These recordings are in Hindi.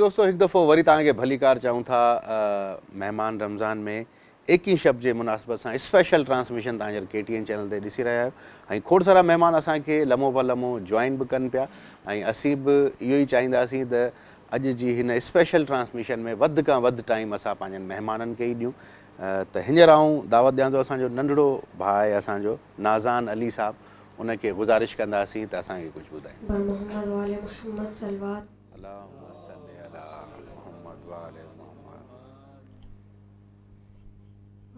दोस्तों एक दफ़ो वरी तव्हांखे भली कार चऊं था। मेहमान रमज़ान में 21 शब जे मुनासिबत सां स्पेशल ट्रांसमिशन तव्हांजे KTN चैनल ते ॾिसी रहिया आहियो ऐं खोड़ सारा महिमान असांखे लम्हो ब लम्हो जॉइन बि कनि पिया ऐं असीं बि इहो ई चाहींदासीं त अॼु जी हिन स्पेशल ट्रांसमिशन में वधि खां वधि टाइम असां पंहिंजनि महिमाननि खे ई ॾियूं। त हींअर आऊं दावत ॾियां थो असांजो नंढड़ो भाउ आहे असांजो नाज़ान अली साहब, उनखे गुज़ारिश कंदासीं त असांखे कुझु ॿुधाइनि।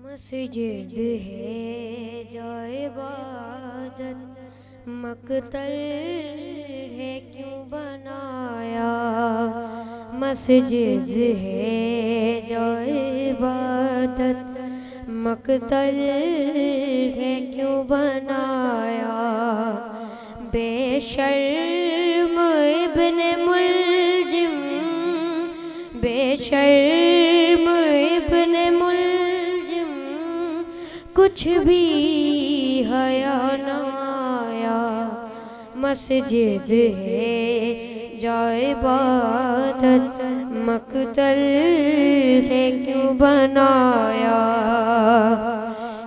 मस्जिद है जो इबादत मक़तल है क्यों बनाया। मस्जिद है जो इबादत मक़तल है क्यों बनाया। बेशर्म इब्ने मुलजिम बेशर्म इब्ने मुलजिम कुछ भी हया न आया। मस्जिद है जो इबादत मक़तल है क्यों बनाया।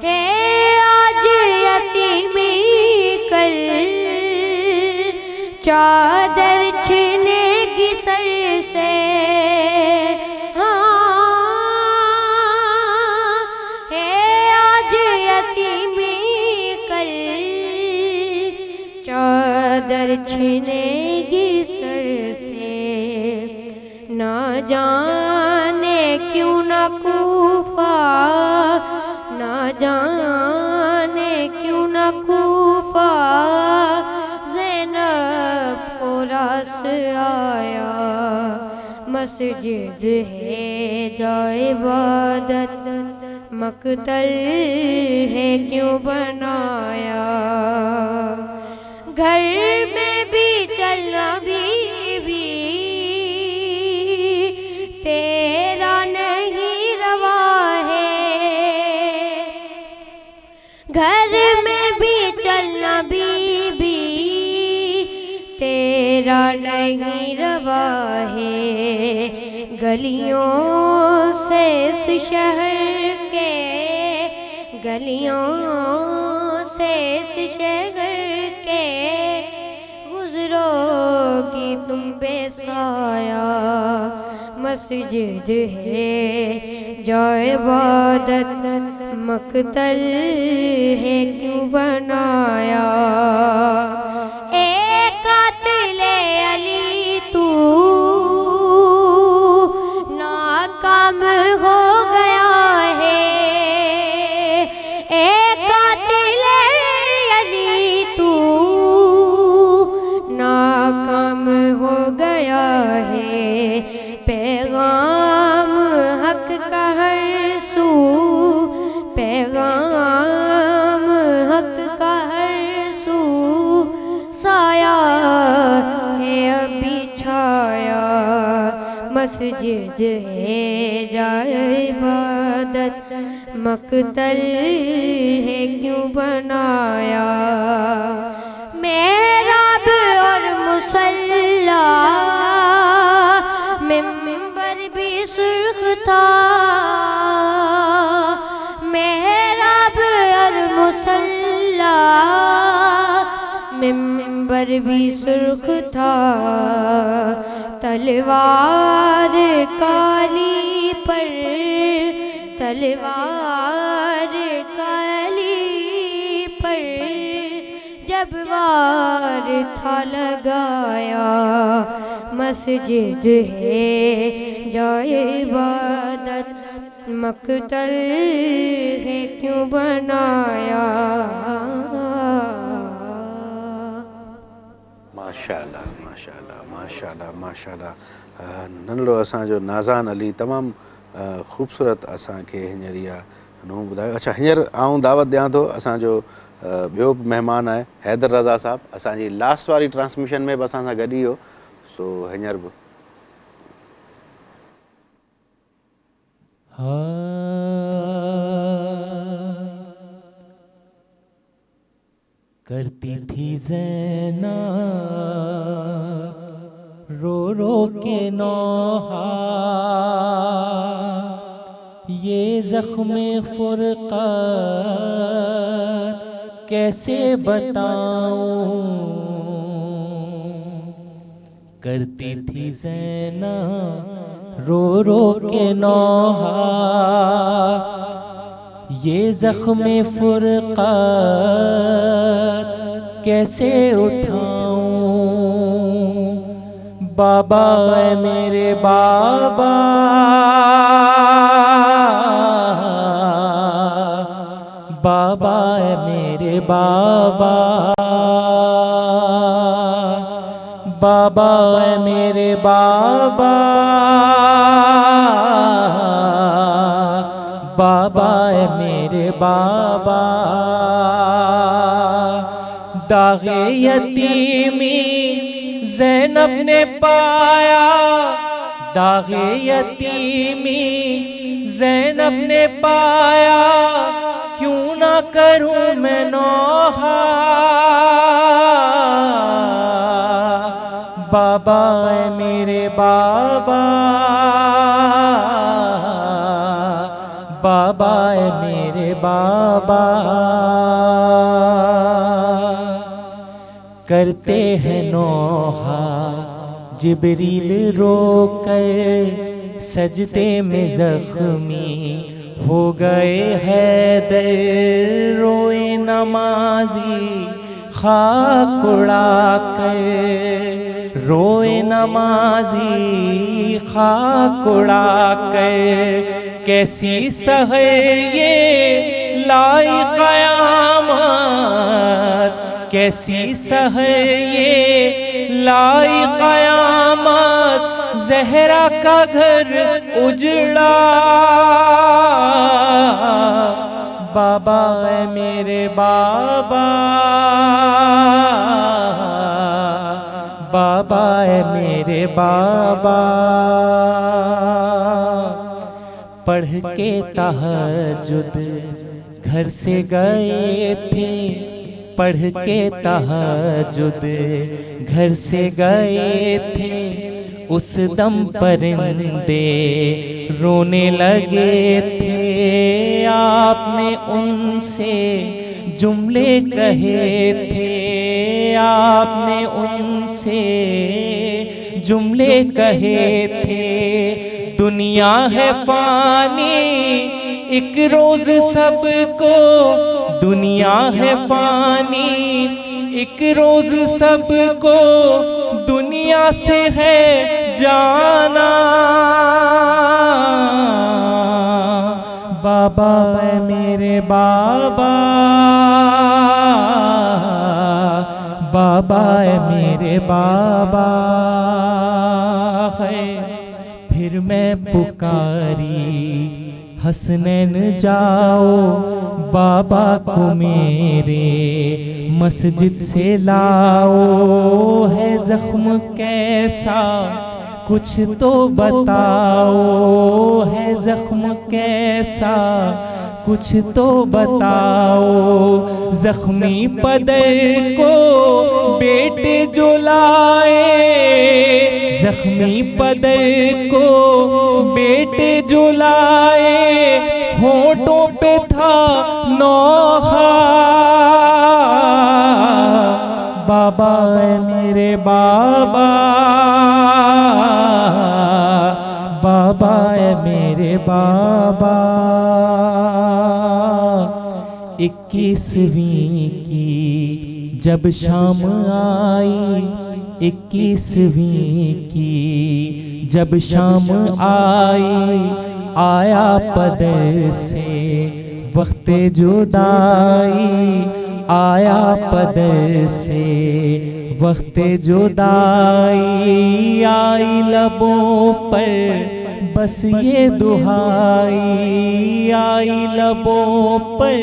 है आज यतीमी कल चादर छिनेगी सर से। चादर छिनेगी सर से ना जाने क्यों न कूफा ना जाने क्यों न कूफा ज़ैनब को रास आया। मस्जिद है जो इबादत मक़तल है क्यों बनाया। घर में भी चलना भी तेरा नहीं रवा है। घर में भी चलना भी तेरा नहीं रवा है। गलियों से इस शहर के गलियों से इस शहर गुजरोगी तुम बेसाया। मस्जिद है जो इबादत मक़तल है क्यों बनाया। एक कातिले अली तू नाकाम हो गया है। एक कातिले अली तू नाकाम हो गया है। पैगाम हक का हर सू पैगाम हक का हर सू साया है अभी छाया। मस्जिद है जो इबादत मक़तल है क्यों बनाया। मेहराब और मुसल्ला मिंबर भी सुर्ख था। मेहराब और मुसल्ला मिंबर भी सुर्ख था। तलवार काली पर तलवार काली पर जब वार था लगाया। मस्जिद है जो इबादत मक़तल है क्यों बनाया। माशाअल्लाह माशाअल्लाह माशाअल्लाह माशाअल्लाह। नंढड़ो असांजो नाज़ान अली तमामु ख़ूबसूरत असांखे हींअर इहा नूं ॿुधायो। अच्छा हींअर आऊं दावत ॾियां थो असांजो ॿियो बि महिमान आहे हैदर रज़ा साहब। असांजी लास्ट वारी ट्रांसमिशन में बि असां सां गॾु ई हो। सो हींअर बि करती थी ज़ैनब रो रो के नौहा ये ज़ख्म फ़ुरक़त कैसे बताऊं। करती थी ज़ैनब रो रो के नौहा ये ज़ख्म फ़ुरक़त कैसे उठाऊं। बाबा है मेरे बाबा बाबा है मेरे बाबा बाबा है मेरे बाबा बाबा है मेरे बाबा। दागे यतीमी ज़ैनब ने पाया दागे यतीमी ज़ैनब ने पाया क्यों ना करूं मैं नौहा। बाबा है मेरे बाबा बाबा है मेरे बाबा। करते हैं नौहा जिब्रील रोकर सजदे में ज़ख्मी हो गए हैदर। रोए नमाजी खाक उड़ा कर रोए नमाजी खाक उड़ा कर कैसी सहर ये लाई क़यामत कैसी सहर ये लाई क़यामत। ज़हरा का घर उजड़ा बाबा है मेरे बाबा बाबा है मेरे बाबा। पढ़ के तहज्जुद घर से गए थे पढ़ के तहज्जुद घर से गए थे। उस दम परिंदे रोने लगे थे। आपने उनसे जुमले कहे थे आपने उनसे जुमले कहे थे। दुनिया है फानी एक रोज सबको दुनिया है फानी एक रोज सबको दुनिया से है जाना। बाबा है मेरे बाबा बाबा है मेरे बाबा है। फिर मैं पुकारी हसनैन जाओ बाबा को मेरे मस्जिद से लाओ। है जख्म कैसा कुछ तो बताओ है जख्म कैसा कुछ तो बताओ। जख्मी पदर को बेटे जो लाए जख्मी पदर को बेटे जो लाए। होठों पे था नौहा बाबा है मेरे बाबा बाबा है मेरे बाबा। 21वीं की जब शाम आई 21वीं की जब शाम आई। आया पदर से वक्त जुदाई आया पदर से वक्त जुदाई। आई लबों पर बस ये दुहाई आई लबों पर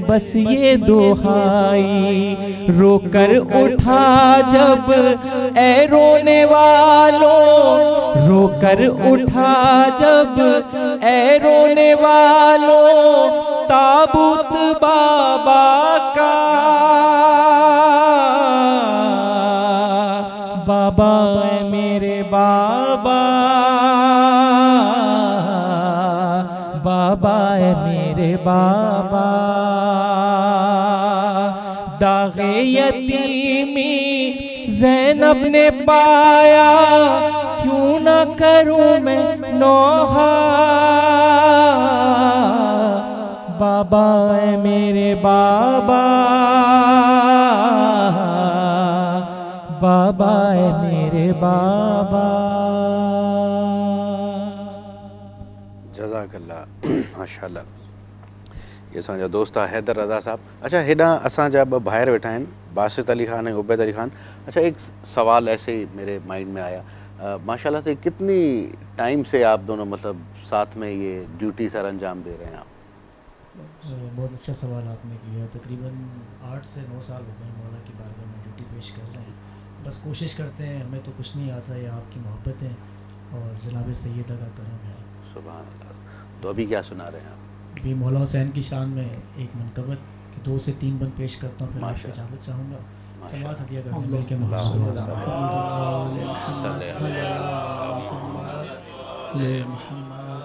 बस ये दुहाई। रोकर उठा जब ए रोने वालों रोकर उठा जब ए रोने वालों। ताबूत बाबा का बाबा है मेरे बाबा है मेरे बाबा, दागे यतीमी ज़ैनब ने पाया, क्यों न करूं मैं नौहा, बाबा है मेरे बाबा, बाबा है मेरे बाबा। जज़ाकल्लाह, माशाअल्लाह। ये असांजा दोस्त आहे हैदर रज़ा साहब। अच्छा, हेॾां असांजा ॿ भाइर वेठा आहिनि, बासित अली खान ऐं उबैद अली खान। अच्छा, एक सवाल ऐसे ही मेरे माइंड में आया, माशाल्लाह से कितनी टाइम से आप दोनों मतलब साथ में ये ड्यूटी सर अंजाम दे रहे हैं आप? बहुत अच्छा सवाल आपने किया। तकरीबन 8 से 9 साल हो गए मौला की बारगाह में ड्यूटी पेश कर रहे हैं। बस कोशिश करते हैं, हमें तो कुछ नहीं आता, ये आपकी मोहब्बत है और जनाब सैयदा का करम है। सुभान अल्लाह। तो अभी क्या सुना रहे हैं आप? अभी मौला हुसैन की शान में एक मनकबत के 2 से 3 बंद पेश करता हूँ, फिर आपसे इजाज़त चाहूँगा। सलावत हदिया करने मिल के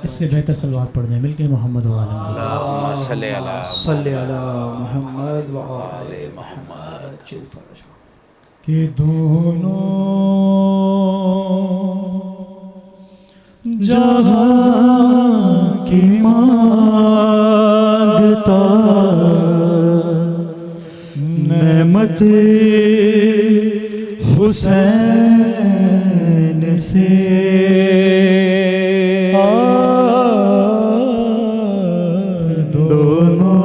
इससे बेहतर सलवात पढ़ने मिल के मोहम्मद कि दोनों जहां की मांगता नेमत हुसैन से, दोनों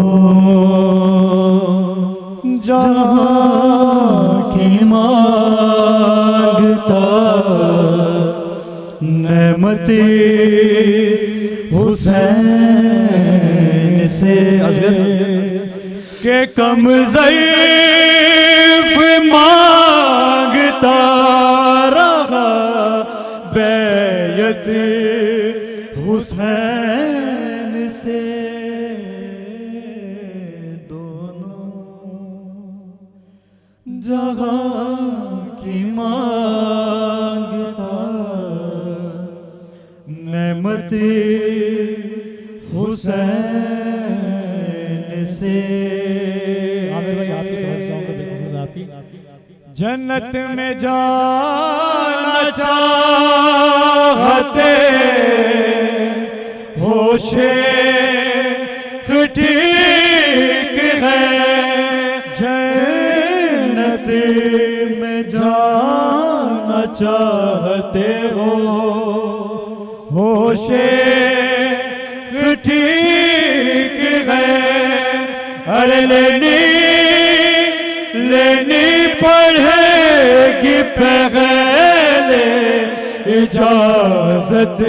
जहां की मांगता नेमत हुसैन से, के कम ज़ईफ़ मांगता रहा बैयत हुसैन से, दोनों जहां की मांगता नेमत हुसैन से। आमिर भाई आपकी आपकी जन्नत में जाना चाहते होशे ठीक है, जन्नत में जाना चाहते हो होशे ठीक है, अरे लेनी पड़ेगी पहले इजाजत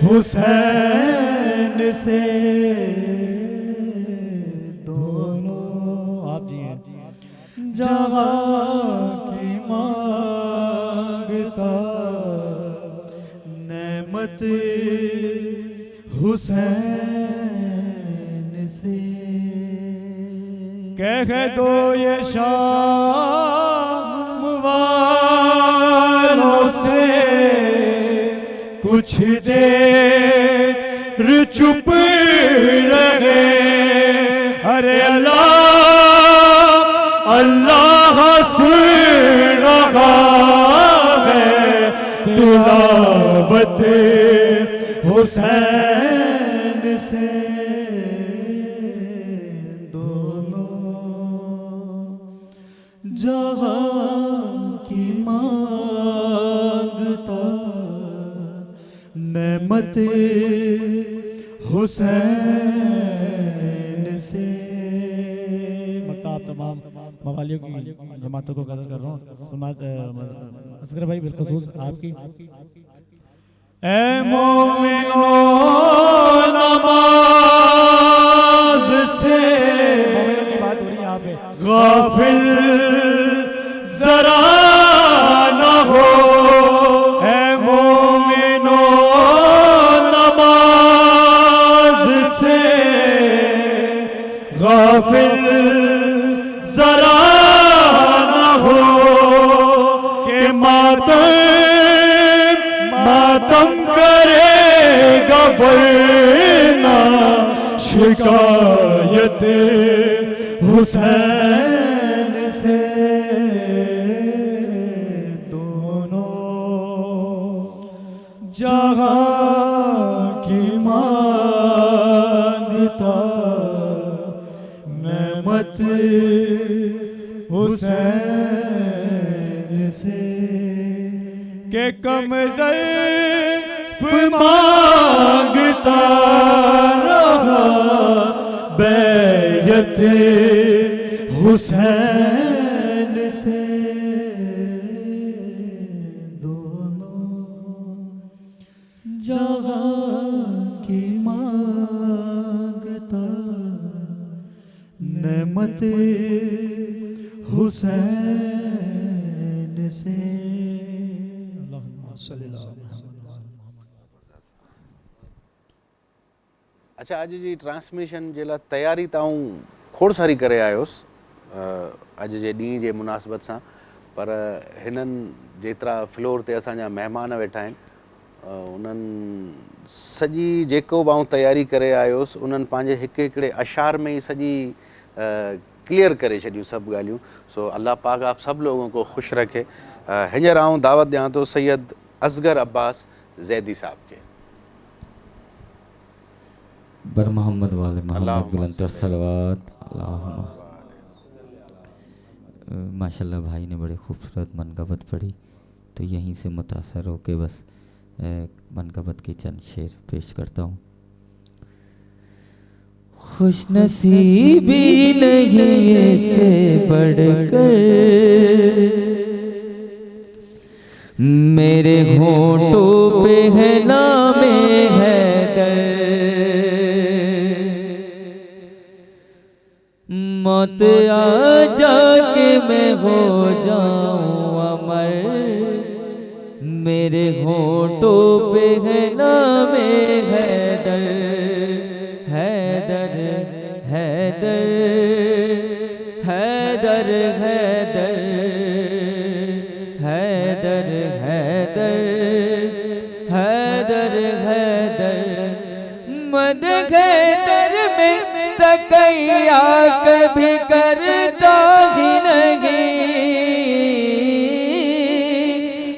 हुसैन से, दोनों आप जी हैं जहां की मांगता नेमत हुसैन से, कह दो ये शाम वालों से कुछ देर चुप रहे, अरे अल्लाह अल्लाह सुन रहा है तिलावत हुसैन से, जहां की मांगता नेमत हुसैन से। मतलब तमाम मवालियों की जमातों को कदर कर रहा हूँ। असगर भाई बिलखुसूस आपकी ए मोमिनो नमाज से की बात हो रही है यहाँ पे, गाफिल जरा न हो, ए मोमिनो नमाज से गाफिल जरा न हो, के मातम करेगा वरना हुसैन से दोनों जहां की मांगता नेमत हुसैन से के कम ज़ैफ़ मांगता रहा बैयत हुसैन से दोनों जहां की मांगता नेमत हुसैन से। अच्छा, अॼु जी ट्रांसमिशन जे लाइ तयारी तव्हां खोड़ सारी करे आयोसि अॼु जे ॾींहं जे मुनासिबत सां, पर हिननि जेतिरा फ्लोर ते असांजा महिमान वेठा आहिनि उन्हनि सॼी जेको बि आउं तयारी करे आयोसि उन्हनि पंहिंजे हिकु हिकिड़े अशार में ई सॼी क्लियर करे छॾियूं सभु ॻाल्हियूं। सो अल्लाह पाक आप सब लोगों को खुश रखे। हींअर आउं दावत ॾियां थो सैयद असगर अब्बास ज़ैदी साहब खे। बर मोहम्मद वाले मोहम्मद बुलंद सलवात। माशाल्लाह भाई ने बड़े खूबसूरत मनकबत पढ़ी, तो यहीं से मुतासर होके बस मनकबत के चंद शेर पेश करता हूँ। खुश नसीबी नहीं से बढ़कर मेरे होंठों पे है नामे हैदर, मौत आ जाके मैं हो जाऊं अमर, मेरे होंठों पे है नामे हैदर, हैदर हैदर हैदर हैदर हैदर हैदर हैदर हैदर मद हैदर में तकैया कभी करता ही नहीं,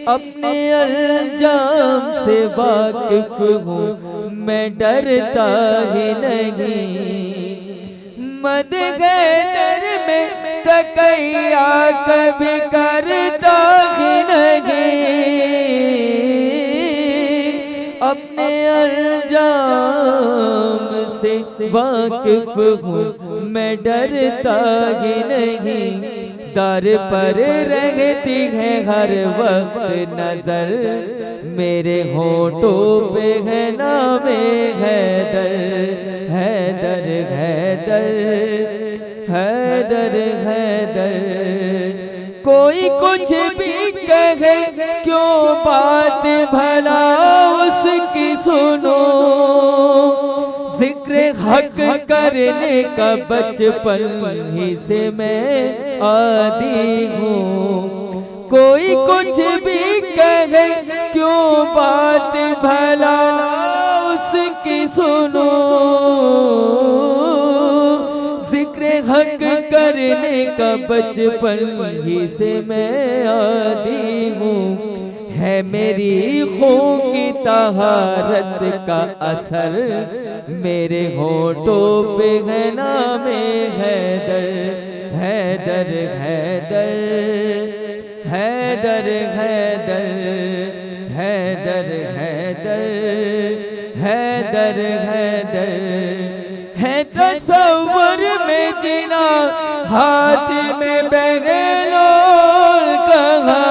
अपने अंजाम से वाकिफ हूँ मैं डरता ही नहीं, मद हैदर में तकैया कभी करता ही नहीं, अपने अंजाम से वाकिफ हूँ मैं डरता ही नहीं, दर पर रहती है हर वक्त नजर, मेरे होंठों पे है नामे हैदर, हैदर हैदर हैदर हैदर। कोई कुछ भी कहे क्यों बात भला उसकी सुनो, जिक्र हक करने का बचपन ही से मैं आदी हूँ, कोई कुछ भी कहे क्यों बात भला उसकी सुनो, जिक्र हक करने का बचपन ही से मैं आदी हूँ, है मेरी खून की तहारत का असर, मेरे होंठों पे है नामे हैदर, हैदर हैदर हैदर हैदर हैदर हैदर हैदर हैदर। है तसव्वुर में जिना हाथ में बगलोल कहा,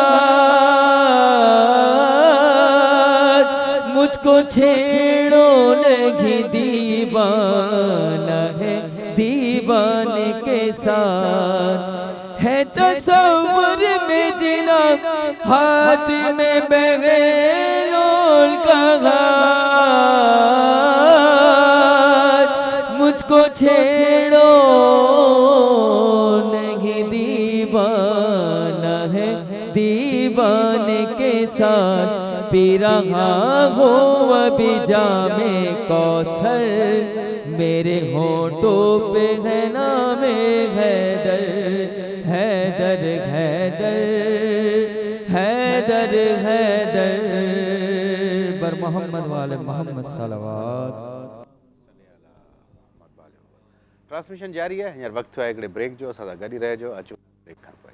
मुझको छेड़ो नहीं दीवाना है दीवाने के साथ, है तसव्वुर में जिना हाथ में बगलोल कहा, मुझको छेड़ो नहीं दीवाना है दीवाने के साथ, पी रहा हूँ अभी जामे कौसर, मेरे मेरे होठों पे है नाम हैदर, हैदर हैदर हैदर हैदर बर मोहम्मद वाले मोहम्मद सलावत। ट्रांसमिशन जारी है। हींअर वक़्तु थियो आहे हिकिड़े ब्रेक जो, असां सां गॾु ई रहिजो। अचो ब्रेक खां पोइ।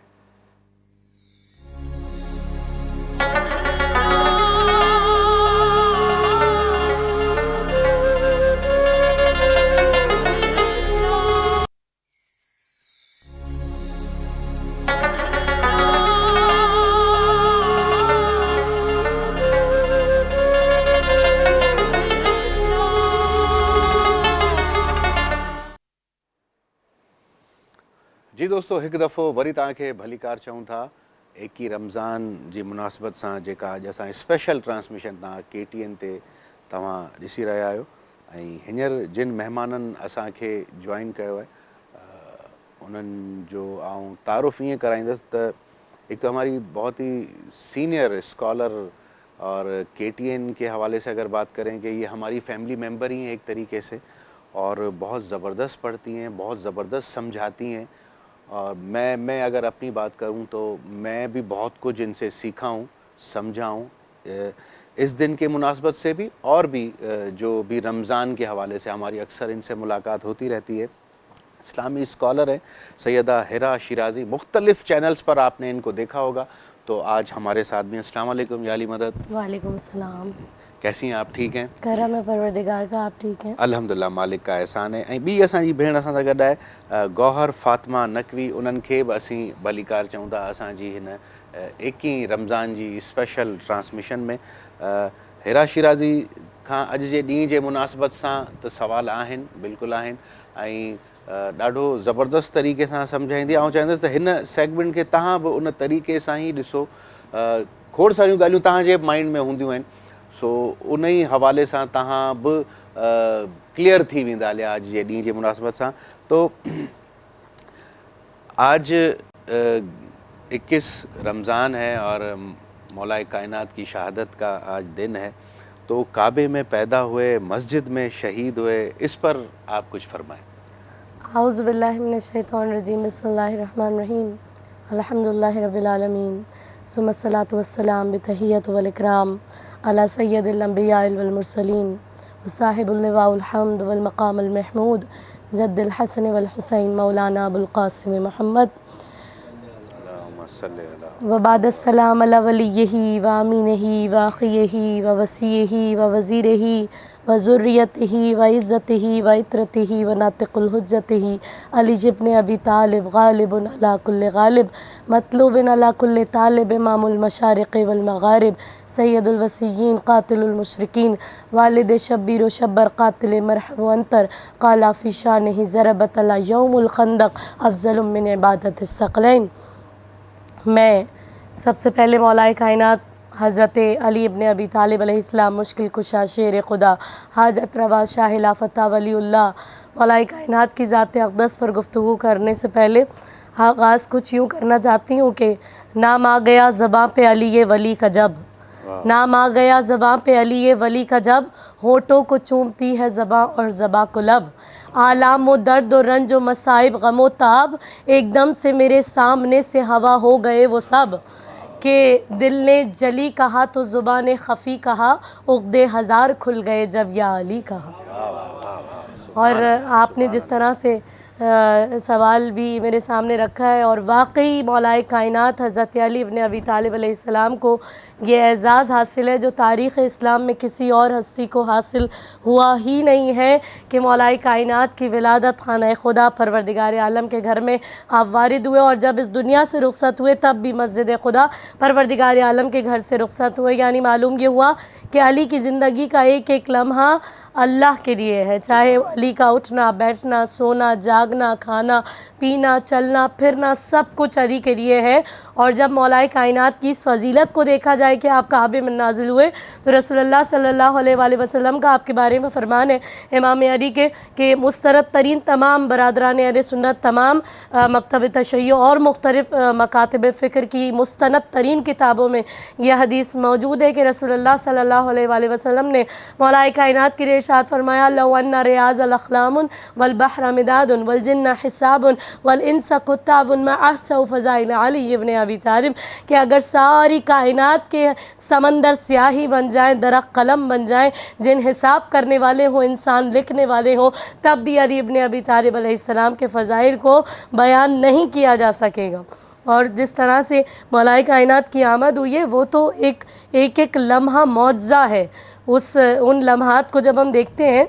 जी दोस्तों, एक दफ़ो वरी तव्हांखे भली कार चऊं था। 21 रमज़ान जी मुनासिबत सां जेका अॼु असां स्पेशल ट्रांसमिशन तव्हां KTN ते तव्हां ॾिसी रहिया आहियो। ऐं हींअर जिन महिमाननि असांखे जॉइन कयो आहे उन्हनि जो आउं तारुफ़ ईअं कराईंदुसि त एक तो हमारी बहुत ही सीनियर स्कॉलर और KTN के हवाले से अगर बात करें कि ये हमारी फैमिली मेम्बर ही हैं एक तरीके से, और बहुत ज़बरदस्त पढ़ती हैं, बहुत ज़बरदस्त समझाती हैं। और मैं अगर अपनी बात करूं तो मैं भी बहुत कुछ इनसे सीखा हूं, समझा हूं, इस दिन के मुनासबत से भी, और भी जो भी रमज़ान के हवाले से हमारी अक्सर इनसे मुलाकात होती रहती है। इस्लामी स्कॉलर हैं सैयदा हिरा शिराज़ी, मुख्तलिफ़ चैनल्स पर आपने इनको देखा होगा। तो आज हमारे साथ भी। अस्सलाम वालेकुम या अली मदद। वालेकुम सलाम। कैसी हैं आप? ठीक हैं? करम है परवरदिगार का, आप ठीक हैं? अल्हम्दुलिल्लाह, मालिक का एहसान है। ऐं ॿी असांजी भेण असां सां गॾु आहे गौहर फ़ातिमा नकवी। उन्हनि खे बि असीं भलीकार चऊं था असांजी हिन 21 रमज़ान जी स्पेशल ट्रांसमिशन में। हिरा शिराज़ी खां अॼु जे ॾींहं जे मुनासिबत सां त सवाल आहिनि, बिल्कुलु आहिनि, ऐं ॾाढो ज़बरदस्त तरीक़े सां सम्झाईंदी। आउं चाहींदुसि त हिन सेगमेंट खे तव्हां बि उन तरीक़े सां ई ॾिसो। खोड़ सारियूं ॻाल्हियूं तव्हांजे माइंड में हूंदियूं आहिनि, सो उन ई हवाले सां तव्हां बि क्लियर थी वेंदा लिया अॼु जे ॾींहं जे मुनासिबत सां। तो आज 21 रमज़ान है और मौलाए कायनात की शहादत का आज दिन है। तो काबे में पैदा हुए, मस्जिद में शहीद हुए, इस पर आप कुछ फरमाएं। औज़ु बिल्लाहि मिनश शैतानिर रजीम, बिस्मिल्लाहिर रहमानिर रहीम, अल्हम्दुलिल्लाहि रब्बिल आलमीन, सुम्मस्सलातु वस्सलाम बितहिय्यत वल इकराम अला सय्यदिल अंबिया वल मुरसलीन व साहिबुल लिवाउल हम्द वल मकामुल महमूद जद्दुल हसन वल हुसैन मौलाना अबुल क़ासिम मोहम्मद व बादस्सलाम अला वलिय्यही व अमीनिही व अख़ीही व वसीयही व वज़ीरिही व ज़ुर्रियतिही व इज़्ज़तिही व इत्रतिही व नातिक़ुल हुज्जतिही अली इब्न अबी तालिब गालिबुन अला कुल्लि गालिब मतलूबुन अला कुल्लि तालिब इमामुल मशारिक़ वल मग़ारिब सय्यदुल वसीय्यीन क़ातिलुल मुशरिकीन वालिद शब्बीर व शब्बर क़ातिल मरहब व अंतर क़ाला फ़ी शानिही ज़रबत अला यौमुल ख़ंदक़ अफ़ज़लु मिन इबादतिस सकलैन। मैं सबसे पहले मौलाए कायनात हज़रत अली इब्न अबी तालिब अलैहिस्सलाम, मुश्किल कुशा, शेर खुदा, हाजत रवा, शाह लाफ़ता वलीउल्लाह, मौलाए कायनात की ज़ात अक़दस पर गुफ्तगू करने से पहले आगाज़ कुछ यूँ करना चाहती हूँ कि नाम आ गया ज़बां पे अली ये वली का जब, नाम आ गया ज़बां पे अली ये वली का जब, होठों को चूमती है ज़बां और ज़बां को लब, आलाम व दर्द व रंज व मसाइब गम व ताब, एकदम से मेरे सामने से हवा हो गए वो सब, कि दिल ने जली कहा तो ज़ुबान ने ख़फ़ी कहा, उक़्दे हज़ार खुल गए जब या अली कहा। और आपने जिस तरह से सवाल भी मेरे सामने रखा है, और वाकई मौलाए कायनात हज़रत अली इब्न अबी तालिब अलैहिस्सलाम को ये एज़ाज़ हासिल है जो तारीख़ इस्लाम में किसी और हस्ती को हासिल हुआ ही नहीं है कि मौलाए कायनात की विलादत खाना खुदा परवरदिगार आलम के घर में आप वारिद हुए, और जब इस दुनिया से रुख़सत हुए तब भी मस्जिद खुदा परवरदिगार आलम के घर से रुख़सत हुए। यानी मालूम ये हुआ कि अली की ज़िंदगी का एक एक लम्हा अल्लाह के लिए है, चाहे अली का उठना, बैठना, सोना, जाग जागना, खाना पीना, चलना फिरना सब कुछ अली के लिए है। और जब मौलाए कायनात की इस फजीलत को देखा जाए कि आप काबे में नाजिल हुए तो रसूलुल्लाह सल्लल्लाहु अलैहि वसल्लम का आपके बारे में फरमान है इमाम अली के कि मुस्तरद तरीन तमाम बरादरान अहले सुन्नत, तमाम मकतब तशय्यो और मुख्तलिफ मकातब फ़िक्र की मुस्तनद तरीन किताबों में यह हदीस मौजूद है कि रसूलुल्लाह सल्लल्लाहु अलैहि वसल्लम ने मौलाए कायनात के लिए इरशाद फरमाया, लौ अन्ना रियाज़ल अख़लामुन वल बहर मिदादुन वल जिन्न हिसाबुन वल इंस कुत्ताबुन मा अहसउ फ़ज़ाइल अली इब्न अबी तालिब, कि अगर सारी कायनात के समंदर स्याही बन जाए, दरख्त कलम बन जाए, जिन हिसाब करने वाले हों, इंसान लिखने वाले हों, तब भी अली इब्न अबी तालिब अलैहिस्सलाम के फ़ज़ाइल को बयान नहीं किया जा सकेगा। और जिस तरह से मौलाए कायनात की आमद हुई है वो तो एक लम्हा मौजज़ा है। उन लम्हात को जब हम देखते हैं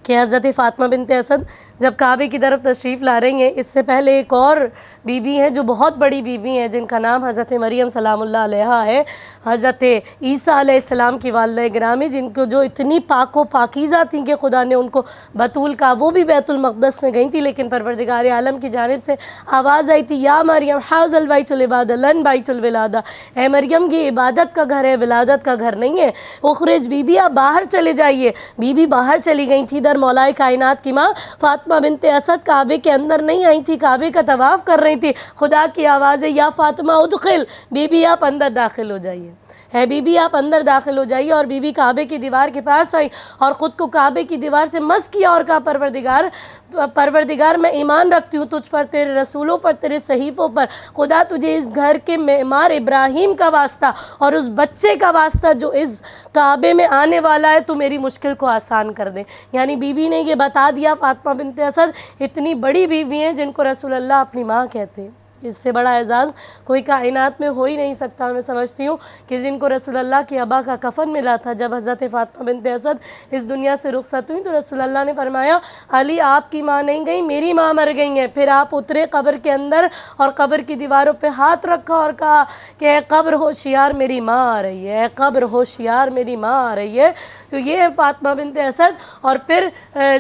कि हज़रत फ़ातिमा बिनते असद जब काबे की तरफ तशरीफ़ ला रही हैं, इससे पहले एक और बीबी हैं जो बहुत बड़ी बीबी हैं जिनका नाम हज़रत मरियम सलामुल्लाह अलैहा है, हज़रत ईसा अलैहिस्सलाम की वालिदा गिरामी, जिनको जो इतनी पाको पाकीज़ा थी कि खुदा ने उनको बतूल का, वो भी बैतुल मक़दस में गई थी, लेकिन परवरदिगार आलम की जानिब से आवाज़ आई थी, या मरियम हाज़ल बैतुल इबादा लन बैतुल विलादा, ए मरियम ये इबादत का घर है, विलादत का घर नहीं है, उखरिज बीबी आप बाहर चले जाइए। बीबी बाहर चली गई थी। दर मौलाए कायनात की माँ फ़ातिमा बिनते असद काबे के अंदर नहीं आई थी, काबे का तवाफ़ कर रही थी। खुदा की आवाज़ है, या फ़ातिमा उदखिल, बीबी आप अंदर दाखिल हो जाइए, है बीबी आप अंदर दाखिल हो जाइए। और बीबी काबे की दीवार के पास आई और ख़ुद को काबे की दीवार से मस किया और कहा, परवरदिगार मैं ईमान रखती हूँ तुझ पर, तेरे रसूलों पर, तेरे सहीफ़ों पर। खुदा तुझे इस घर के मेमार इब्राहीम का वास्ता और उस बच्चे का वास्ता जो इस काबे में आने वाला है, तो मेरी मुश्किल को आसान कर दे। यानी बीबी ने ये बता दिया, फ़ातिमा बिनते असद इतनी बड़ी बीबी हैं जिनको रसूलुल्लाह अपनी माँ कहते हैं। इससे बड़ा एजाज़ कोई कायनात में हो ही नहीं सकता। मैं समझती हूँ कि जिनको रसूलुल्लाह की अबा का कफ़न मिला था जब हज़रत फ़ातिमा बिनते असद इस दुनिया से रुखसत हुई, तो रसूलुल्लाह ने फरमाया, अली आपकी माँ नहीं गई, मेरी माँ मर गई हैं। फिर आप उतरे कब्र के अंदर और कब्र की दीवारों पे हाथ रखा और कहा कि ए कब्र होशियार मेरी माँ आ रही है, कब्र होशियार मेरी माँ आ रही है। तो ये है फ़ातिमा बिनते असद। और फिर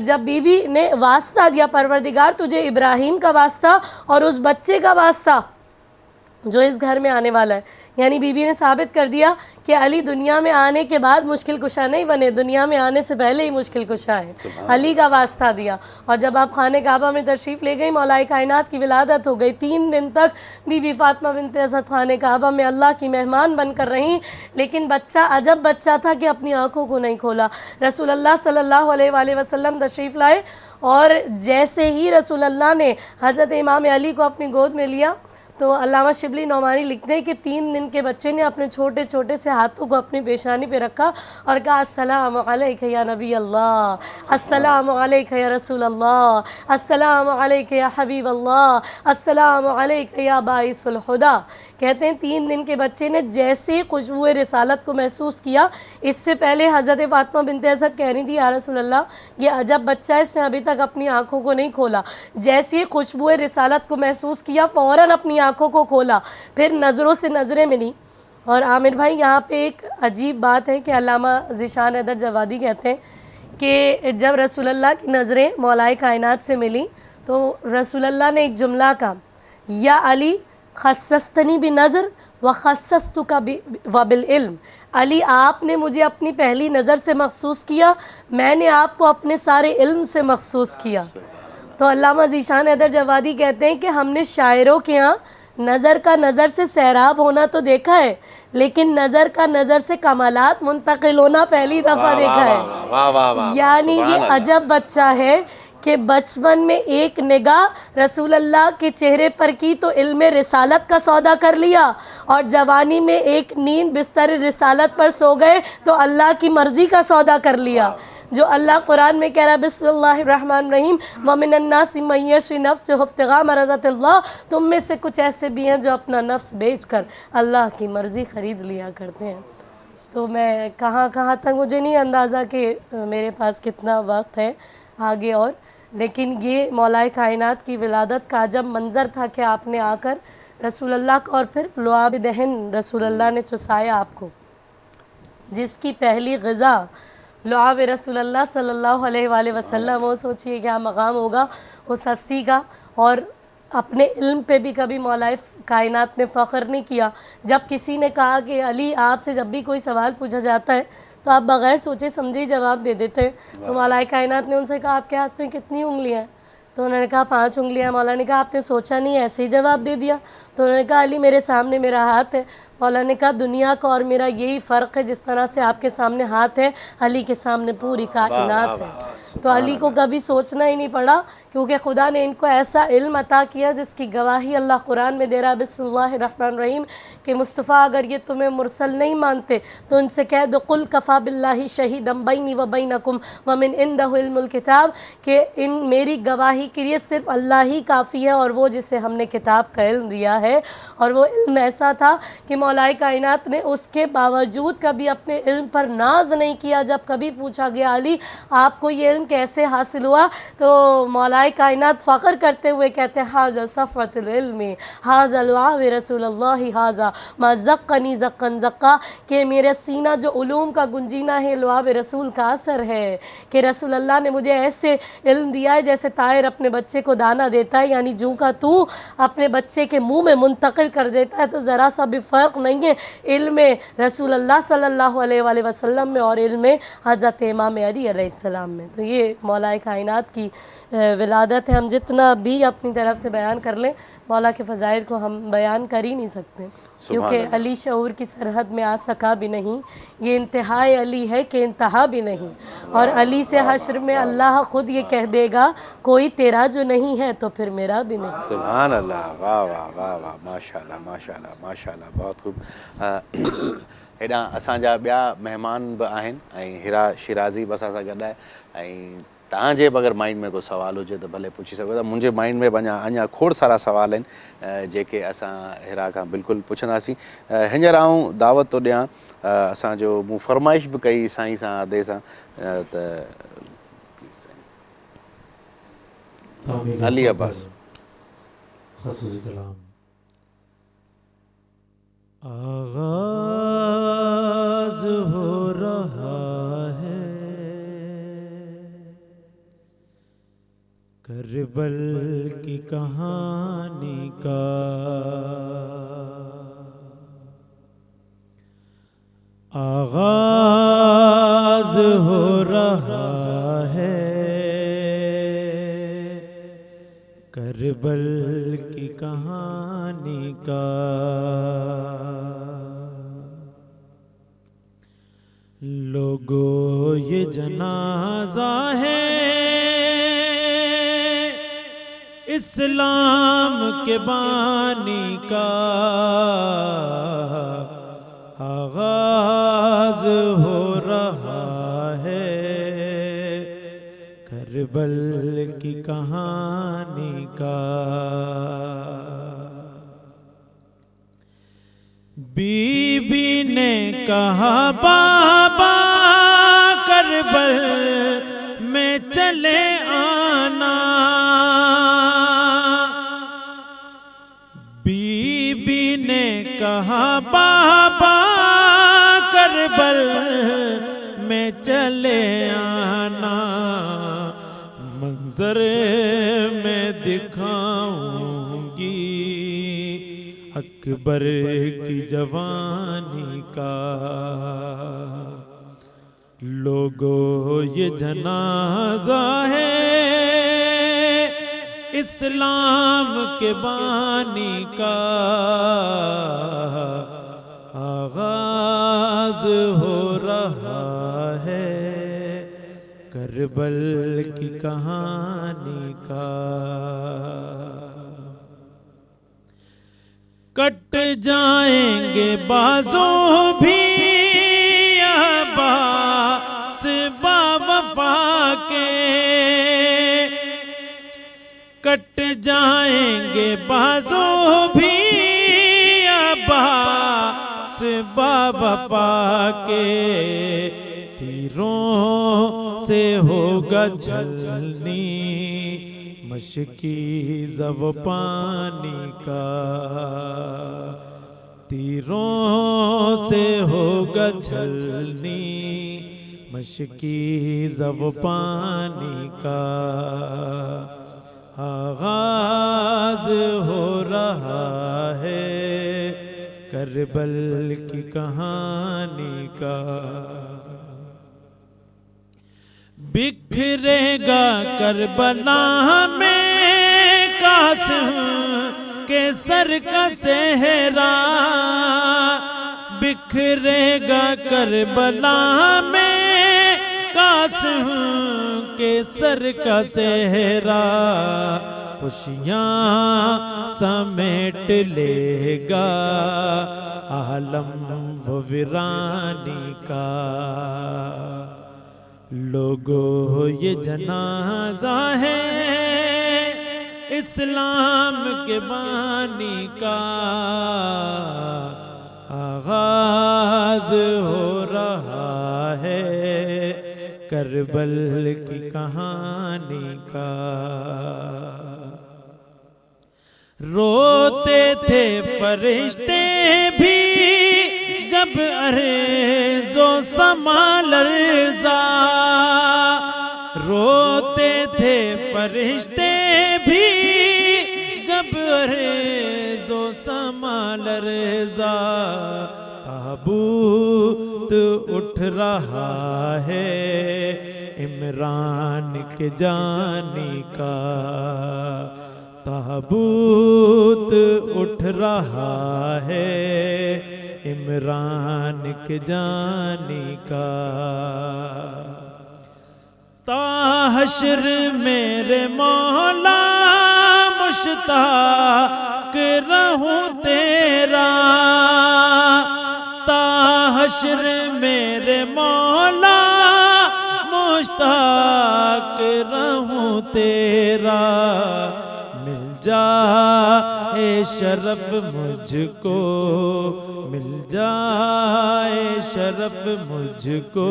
जब बीबी ने वास्ता दिया, परवरदिगार तुझे इब्राहीम का वास्ता और उस बच्चे का वास्ता जो इस घर में आने वाला है, यानी बीबी ने साबित कर दिया कि अली दुनिया में आने के बाद मुश्किल कुशा नहीं बने, दुनिया में आने से पहले ही मुश्किल कुशा है। अली का वास्ता दिया। और जब आप खाने काबा में तशरीफ़ ले गई, मौलाए कायनात की विलादत हो गई। 3 दिन तक बीबी फ़ातिमा बिनते असद खाने काबा में अल्लाह की मेहमान बनकर रहीं, लेकिन बच्चा अजब बच्चा था कि अपनी आँखों को नहीं खोला। रसूलुल्लाह सल्लल्लाहु अलैहि वसल्लम तशरीफ़ लाए और जैसे ही रसूलुल्लाह ने हज़रत इमाम अली को अपनी गोद में लिया, तो अल्लामा शिबली नौमानी लिखते हैं कि 3 दिन के बच्चे ने अपने छोटे छोटे से हाथों को अपनी पेशानी पे रखा और कहा, अस्सलामु अलैका या नबी अल्लाह, अस्सलामु अलैका या रसूल अल्लाह, अस्सलामु अलैका या हबीब अल्लाह, अस्सलामु अलैका या बाइसुल हुदा। कहते हैं 3 दिन के बच्चे ने जैसे ही खुशबू रिसालत को महसूस किया, इससे पहले हज़रत फ़ातिमा बिनते असद कह रही थी, या रसूल अल्लाह ये अजब बच्चा है, इसने अभी तक अपनी आँखों को नहीं खोला। जैसे ही खुशबू रिसालत को महसूस किया, फ़ौरन अपनी आँखों को खोला, फिर नज़रों से नज़रें मिली। और आमिर भाई यहाँ पे एक अजीब बात है कि अल्लामा ज़ीशान हैदर जवादी कहते हैं कि जब रसूलुल्लाह की नज़रें मौलाए कायनात से मिली तो रसूलुल्लाह ने एक जुमला कहा, या अली खस्सस्तनी भी नज़र व खस्सस्तुका व बिल इल्म, अली आपने मुझे अपनी पहली नज़र से महसूस किया, मैंने आपको अपने सारे इल्म से महसूस किया। तो अल्लामा ज़ीशान हैदर जवादी कहते हैं कि हमने शायरों के यहाँ नज़र का नज़र से सैराब होना तो देखा है, लेकिन नज़र का नज़र से कमालात मुंतकिल होना पहली दफ़ा देखा है। यानी ये अजब बच्चा है कि बचपन में एक निगाह रसूल अल्लाह के चेहरे पर की तो इल्म रिसालत का सौदा कर लिया, और जवानी में एक नींद बिस्तर रिसालत पर सो गए तो अल्लाह की मर्ज़ी का सौदा कर लिया। जो अल्लाह कुरान में कह रहा है, बिस्मिल्लाहिर्रहमानिर्रहीम व मिनन्नासि मन यशरी नफ्सहु इब्तिगा मरज़ातिल्लाह, तुम में से कुछ ऐसे भी हैं जो अपना नफ्स बेचकर अल्लाह की मर्ज़ी ख़रीद लिया करते हैं। तो मैं कहाँ तक मुझे नहीं अंदाज़ा कि मेरे पास कितना वक्त है आगे, और लेकिन ये मौलाए कायनात की विलादत का अजब मंज़र था कि आपने आकर रसूलुल्लाह को, और फिर लुआब दहन रसूलुल्लाह ने चुसाया आपको, जिसकी पहली ग़िज़ा लुआब रसूलुल्लाह सल्लल्लाहु अलैहि वसल्लम, वो सोचिए क्या मकाम होगा उस हस्ती का। और अपने इल्म पे भी कभी मौलाए कायनात ने फ़ख्र नहीं किया। जब किसी ने कहा कि अली आपसे जब भी कोई सवाल पूछा जाता है तो आप बग़ैर सोचे समझे ही जवाब दे देते हैं। तो मौलाए कायनात ने उनसे कहा आपके हाथ में कितनी उंगलियां हैं? तो उन्होंने कहा 5 उंगलियां। मौला ने कहा आपने सोचा नहीं, ऐसे ही जवाब दे दिया। तो उन्होंने कहा अली मेरे सामने मेरा हाथ है। मौला ने कहा दुनिया का और मेरा यही फ़र्क है, जिस तरह से आपके सामने हाथ है अली के सामने पूरी कायनात है। तो अली को कभी सोचना ही नहीं पड़ा, क्योंकि खुदा ने इनको ऐसा इल्म अता किया जिसकी गवाही अल्लाह कुरान में दे रहा है बिस्मिल्लाहिर्रहमानिर्रहीम कि मुस्तफ़ा अगर ये तुम्हें मुरसल नहीं मानते तो उनसे कह दो कुल कफ़ा बिल्लाहि शहीदम बैनी व बैनकुम व मिन इंदहु इल्मुल किताब, कि इन मेरी गवाही के लिए सिर्फ अल्लाह ही काफ़ी है और वो जिसे हमने किताब का इल्म दिया है। और वो इल्म ऐसा था कि मौलाए कायनात ने उसके बावजूद कभी अपने इल्म पर नाज नहीं किया। जब कभी पूछा गया अली आपको ये इल्म कैसे हासिल हुआ, तो मौलाए कायनात फ़ख्र करते हुए कहते हैं हाज़ा सफ़वतुल इल्मी हाज़ा लुआब रसूलुल्लाह हाज़ा मा ज़क्कनी ज़क्कन ज़क्का, कि मेरा सीना जो उलूम का गुंजीना है लुआब रसूल का असर है कि रसूलुल्लाह ने मुझे ऐसे इल्म दिया है जैसे तायर अपने बच्चे को दाना देता है, यानी जूं का तू अपने बच्चे के मुंह में मुंतकिल कर देता है। तो ज़रा सा भी फ़र्क नहीं है इल्म रसूलुल्लाह सल्लल्लाहु अलैहि वसल्लम में और इल्म हज़रत इमाम अली अलैहिस्सलाम में। तो ये मौलाए कायनात की विलादत है। हम जितना भी अपनी तरफ से बयान कर लें मौला के फ़ज़ाइल को हम बयान कर ही नहीं सकते, क्योंकि अली शऊर की सरहद में आ सका भी नहीं। ये इंतहाए अली है कि इंतहा भी नहीं। और अली से हश्र में अल्लाह ख़ुद ये कह देगा कोई तेरा जो नहीं है तो फिर मेरा भी नहीं। सुभान अल्लाह, वाह वाह वाह वाह, माशाल्लाह माशाल्लाह माशाल्लाह, बहुत खूब। हेॾा असांजा ॿिया महिमान बि आहिनि ऐं हिरा शिराज़ी बि असां सां गॾु आहे। ऐं तव्हांजे बि अगरि माइंड में को सुवाल हुजे त भले पुछी सघो था। मुंहिंजे माइंड में बि अञा खोड़ सारा सुवाल आहिनि जेके असां हिरा खां बिल्कुलु पुछंदासीं। हींअर आऊं दावत थो ॾियां, असांजो मूं फरमाइश बि कई साईं सां अदे सां त अली अब्बास खसूस कलाम। आगाज़ हो रहा है करबल की कहानी का, आगाज़ हो रहा है करबल की कहानी का। लोगों ये जनाजा है इस्लाम के बानी का, आगाज़ हो रहा है करबल की कहानी का। बीबी ने कहा बाबा करबल में चले आना, बीबी ने कहा बाबा करबल में चले आना, मंजर में दिखाऊंगी अकबर की जवानी का। लोगों ये जनाजा है इस्लाम के बानी का, आगाज़ हो रहा है करबल की कहानी का। कट जाएंगे बाजों भी अब्बास बावफा के, कट जाएंगे बाजों भी अब्बास बावफा के, तीरों से होगा जलनी मशकी जब पानी का, तीरों से होगा छलनी मशकी ज़ब पानी का आगाज हो रहा है करबल की कहानी का। बिखरेगा करबला में कासिम के सर का सेहरा, बिखरेगा करबला में कासिम के सर का सेहरा, खुशियाँ समेट लेगा आलम व वीरानी का। लोगों ये जनाजा है इस्लाम के बानी का, आगाज हो रहा है करबल की कहानी का। रोते थे फरिश्ते भी जब अर्ज़ो समा लर्ज़ा, रोते थे फरिश्ते भी जब अर्ज़ो समा लर्ज़ा, ताबूत उठ रहा है इमरान के जाने का, ताबूत उठ रहा है इमरान के जाने का। ताहशर मेरे मौला मुश्ताक रहूं तेरा, ताहशर मेरे मौला मुश्ताक रहूं तेरा। मिल जाए शरफ मुझको, मिल जाए शरफ मुझको,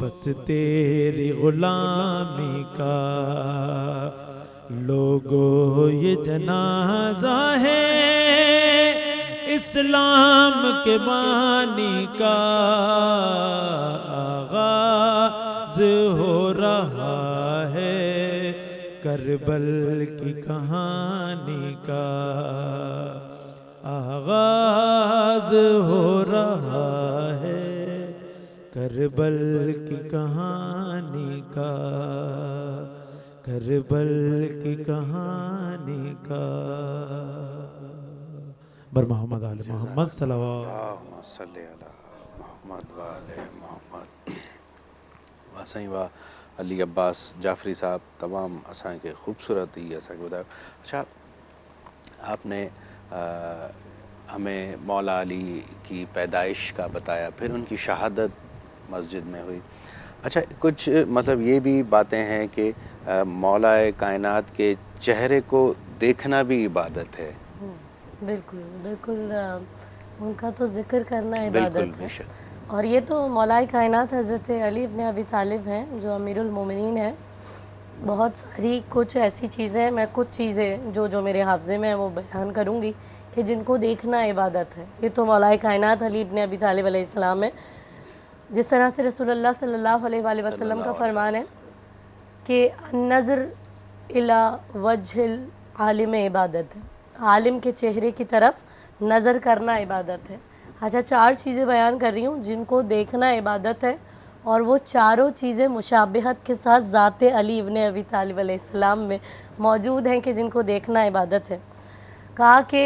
बस तेरी गुलामी का। लोगों ये जनाजा है इस्लाम के बानी का, आगाज हो रहा है करबल की कहानी का, आगाज हो रहा है करबल की कहानी का, करबल की कहानी का। बर मोहम्मद आले मोहम्मद सल्लल्लाहु अल्लाहुम्मा सल्ली अला मोहम्मद व आले मोहम्मद। वाह साईं वाह, अली अब्बास जाफरी साहब तमाम असांखे ख़ूबसूरत ही असांखे ॿुधायो। अच्छा, आपने हमें मौला अली की पैदाइश का बताया, फिर उनकी शहादत मस्जिद में हुई। अच्छा, कुछ मतलब ये भी बातें हैं कि मौला कायनात के चेहरे को देखना भी इबादत है। बिल्कुल बिल्कुल, उनका तो ज़िक्र करना इबादत है। बेशक। और ये तो मौलाए कायनात हज़रत अली इब्न अबी तालिब हैं जो अमीरुल मोमिनीन हैं। बहुत सारी कुछ ऐसी चीज़ें, मैं कुछ चीज़ें जो मेरे हाफ़ज़े में हैं वो बयान करूँगी कि जिनको देखना इबादत है। ये तो मौलाए कायनात अली इब्न अबी तालिब अलैहिस्सलाम है। जिस तरह से रसूलुल्लाह सल्लल्लाहु अलैहि वसल्लम का फरमान है कि नज़र इला वजहिल आलिम इबादत है, आलिम के चेहरे की तरफ नज़र करना इबादत है। अच्छा, 4 चीज़ें बयान कर रही हूँ जिनको देखना इबादत है, और वो चारों चीज़ें मुशाबिहत के साथ ज़ाते अली इब्न अबी तालिब अलैहिस्सलाम में मौजूद हैं कि जिनको देखना इबादत है। कहा कि